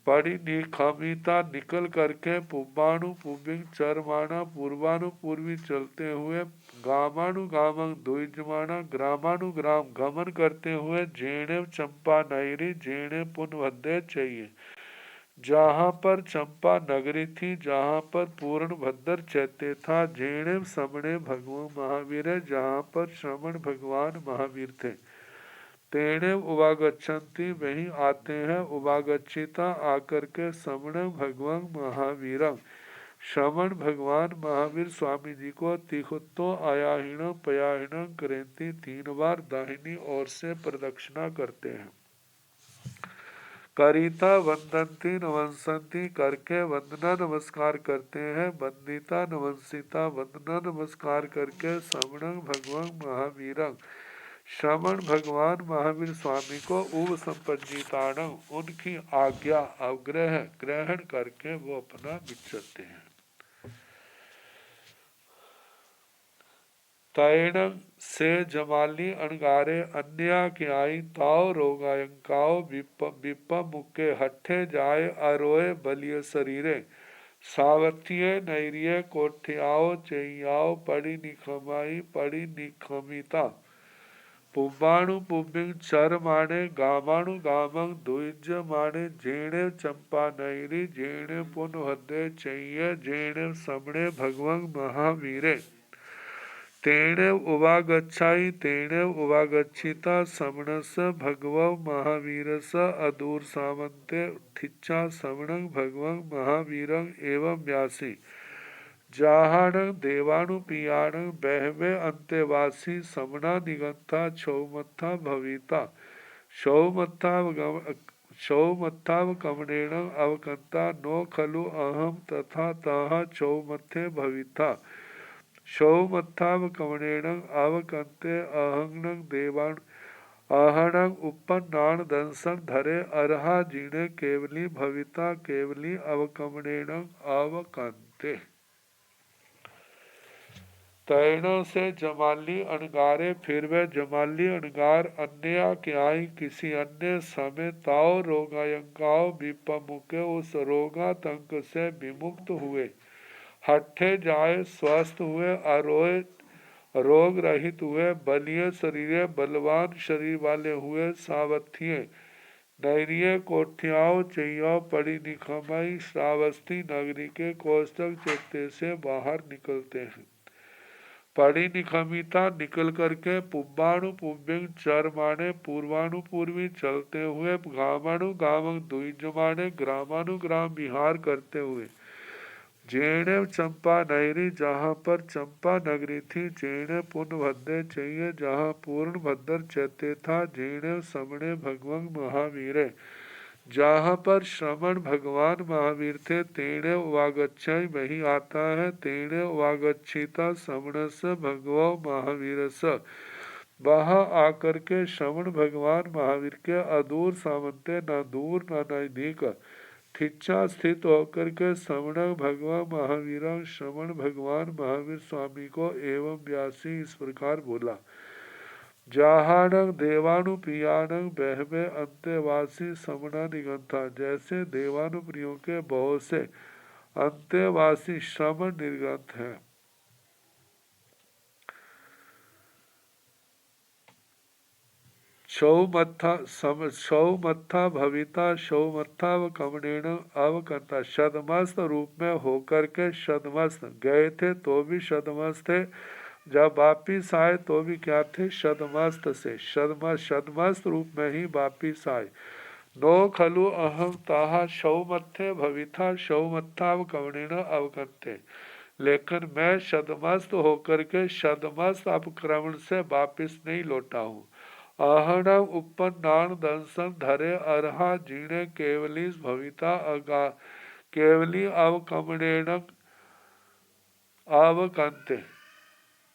पड़ी निखमिता निकल करके पुब्बाणु पुबिंग चरमाना पूर्वानु पूर्वी चलते हुए गामानु गामंग द्विजमाना ग्रामानु ग्राम गमन करते हुए जेणे चंपा नगरी जेणे पुनभद्रे चाहिए। जहाँ पर चंपा नगरी थी, जहाँ पर पूर्ण भद्र चैत्य था, जेणे समणे भगवान महावीर, जहाँ पर श्रवण भगवान महावीर थे। तेणे उवागच्छन्ति वहीं आते हैं, उवागच्छिता आकर के समण भगवान महावीरम श्रवण भगवान महावीर स्वामी जी को तिखुत्तो आयाहीण पयाहीण करेंती 3 बार दाहिनी ओर से प्रदक्षिणा करते हैं। करिता वंदंती नमस्ती करके वंदना नमस्कार करते हैं। वंदिता नमस्सिता वंदना नमस्कार करके श्रवण भगवान महावीरं श्रवण भगवान महावीर स्वामी को उप संपन्निताणं उनकी आज्ञा अवग्रह ग्रहण करके वो अपना विचरते हैं। तैण से जमाली अणगारे अन्या क्याई ताव रोगायंकाव विप्पा मुक्के हट्ठे जाय अरोए बलिय शरीरे सावथिये नैरिये कोठ्याव चैयाव पड़ी निखमाई पड़ी निखमिता पुब्बाणु पुब्बिंग चर माने गामाणु गामंग द्विज माने जेणे चंपा नैरी जेणे पुनभद्रे चैये जेणे समणे भगवं महावीरे। तेणे उवागच्छाई तेणे उवागच्छिता समणस भगवं महावीरस अदूर सामंते ठिच्चा समणं भगवं महावीरं एवं व्यासी जाहाणं देवाणु पियाणं बहवे अंतेवासी समणा निगंथा छौमत्था भविता शौमत्थाव कमनेण अवकंता नो खलु अहम तथा तहा चौमत्थे भविता शौमत्थाव कमनेण अवकंते अहंग देवाण आहणं उपन्नान दंसन धरे अरहा जीणे केवली भविता केवली अवकमनेण अवकंते। तैणों से जमाली अणगारे फिर वे जमाली अणगार अन्य क्याई किसी अन्य समय ताव रोगायंकाव विपमुके उस रोगातंक से विमुक्त हुए हट्ठे जाए स्वस्थ हुए अरोए रोग रहित हुए, बलिय शरीर, बलवान शरीर वाले हुए, सावथिये नैरिय कोठियाओं चैया पड़ी निखमई, श्रावस्ती नगरी के कोष्टक चेते से बाहर निकलते हैं। पड़ी निखमिता निकल करके पुब्बाणु पुब्बिंग चरमाणे पूर्वाणु पूर्वी चलते हुए, गामाणु गामंग द्विजमाणे ग्रामानुग्राम विहार करते हुए, जेणे चंपा नगरी जहाँ पर चंपा नगरी थी, जेणे पुण्य भद्रे चाहिए जहाँ पूर्ण भद्र चैत्य था, जेणे समणे भगवान महावीरे जहाँ पर श्रवण भगवान महावीर थे, तेणे वागच्छय वही आता है, तेणे वागच्छिता श्रवणस भगवो महावीर स वहाँ आकर के श्रवण भगवान महावीर के अदूर सामंते न दूर न नजदीक ठिच्चा स्थित होकर के श्रवण भगवान महावीर श्रवण भगवान महावीर स्वामी को एवं व्यासी इस प्रकार बोला। जहानंग देवानुप्रियानंग बहवे अंत्यवासी समना निगंथा, जैसे देवानुप्रियों के बहुत से अंत्यवासी श्रमण निर्गंथ हैं। शौमत्था भविता शौमत्था कमनेण अवकंता, शतमस्त रूप में होकर के शतमस्त गए थे तो भी शतमस्त थे, जब वापिस आए तो भी क्या थे, शतमस्त से शतमस्त रूप में ही वापिस आए। नो खलु अहम ताहा शौमत्थे भविता शौमत्थाव कवनेन अवकंते, लेकिन मैं शतमस्त होकर के शतमस्त अपक्रमण से वापिस नहीं लौटा हूँ। आहनम उपन्नान दंसन धरे अरहा जीणे केवली भविता अगा केवली अवकमणेन अवकंते,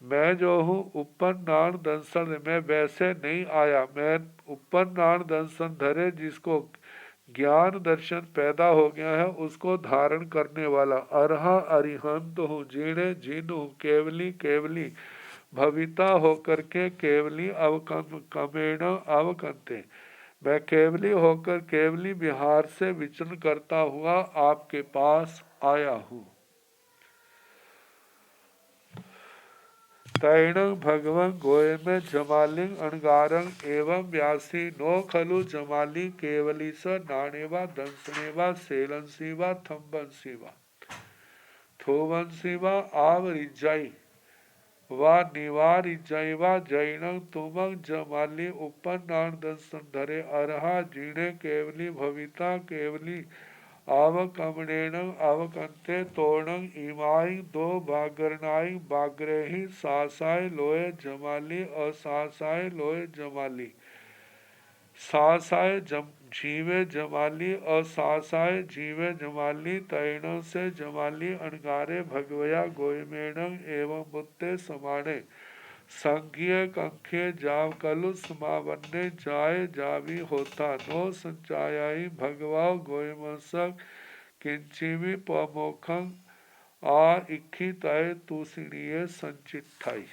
मैं जो हूँ उपन्नान दंसन में वैसे नहीं आया, मैं उपन्नान दंसन धरे जिसको ज्ञान दर्शन पैदा हो गया है उसको धारण करने वाला, अरहा अरिहंत हूँ, जीणे जिन हूँ, केवली केवली भविता होकर के केवली अवकमेण अवकंते, मैं केवली होकर केवली बिहार से विचरण करता हुआ आपके पास आया हूँ। तैणंग भगवं गोय में जमालिंग अणगारंग एवं व्यासी नो खलु जमाली केवली स नाणेवा दंसनेवा सेलंसीवा थम्बंसीवा थोवंसीवा आवरिजाई वा निवारिजैवा जैनंग तुमंग जमाली उपन्नान दंसन धरे अरहा जीणे केवली भविता केवली आवकमणेन अवकंते तोरणंग इमाई दो बागरनाई बागरेही सासाय लोय जमाली असासाय लोय जमाली, सासाय जीवे जमाली असासाय जीवे जमाली, तैणों से जमाली अणगारे भगवया गोयमेणंग एवं बुत्ते समाने संघीय कंखे जाव कलु समावन्ने जाय जावी होता नो संचायाई भगवाओ गोयमसक किंचिवी पमोखं आ इक्खी तय तुसिणीय संचिठाई।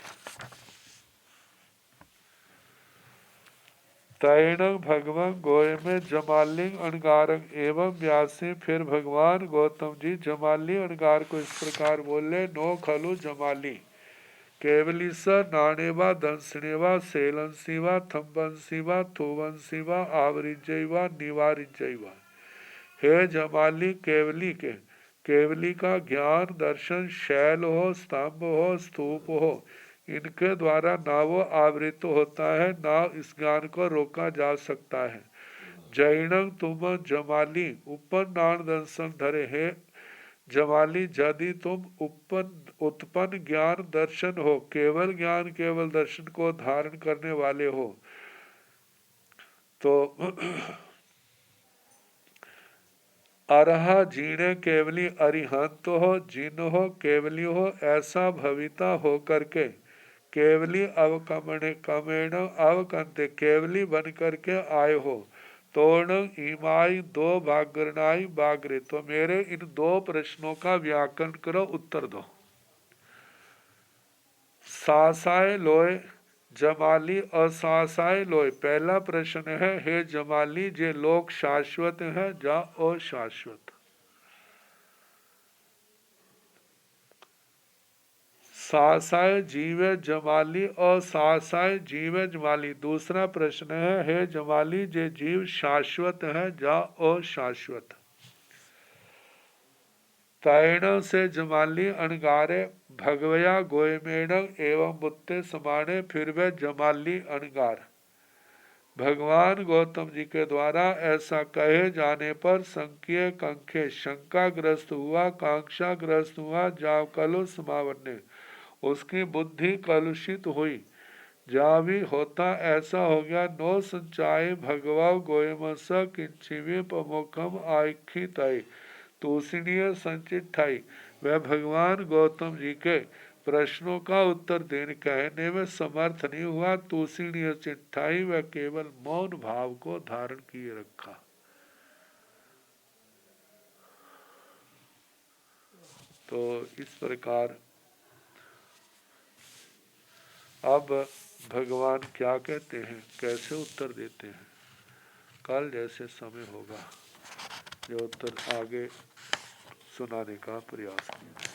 तैणंग भगवान गोय में जमालिंग अणगारंग एवं व्यासी, फिर भगवान गौतम जी जमाली अणगार को इस प्रकार बोले, नो खलु जमाली केवली स नाणेवा दंसनेवा सेलंसीवा थम्बंसीवा थोवंसीवा आवरिजैवा निवारिजैवा, हे जमाली केवली के केवली का ज्ञान दर्शन शैल हो स्तंभ हो स्तूप हो, इनके द्वारा ना वो आवृत होता है ना इस ज्ञान को रोका जा सकता है। जैनंग तुम जमाली उपन्नान दर्शन धरे, है जमाली यदि तुम उत्पन्न ज्ञान दर्शन हो, केवल ज्ञान केवल दर्शन को धारण करने वाले हो, तो अरहा जीणे केवली अरिहंत हो, जिन हो केवली हो, ऐसा भविता हो करके केवली अवकमणे कमेण अवकंते केवली बन करके आए हो, तोर्ण ईमाई दो बागरनाई बागरे, तो मेरे इन दो प्रश्नों का व्याकरण करो, उत्तर दो। सासाय लोय जमाली असासाय लोय, पहला प्रश्न है, हे जमाली जे लोक शाश्वत है जा अशाश्वत। सासाय जीवे जमाली और सासाय जीवे जमाली। दूसरा प्रश्न है, हे जमाली जे जीव शाश्वत है जा अशाश्वत। तायण से जमाली अणगारे भगवया गोयमेणं एवं बुत्ते समाने फिर वे जमाली अणगार। भगवान गौतम जी के द्वारा ऐसा कहे जाने पर संकीय कंखे शंकाग्रस्त हुआ, कांक्षाग्रस्त हुआ, जाव कलु समावन्य उसकी बुद्धि कलुषित हुई। जहाँ भी होता ऐसा हो गया। नो संचाय भगवा गोयमस किंचिवी प्रमुखम आखी तय तूषणीय संचित ठाई। वह भगवान गौतम जी के प्रश्नों का उत्तर देने कहने में समर्थ नहीं हुआ। तूषणीय चिट्ठाई वह केवल मौन भाव को धारण किए रखा। तो इस प्रकार अब भगवान क्या कहते हैं, कैसे उत्तर देते हैं, कल जैसे समय होगा जो उत्तर आगे सुनाने का प्रयास किया।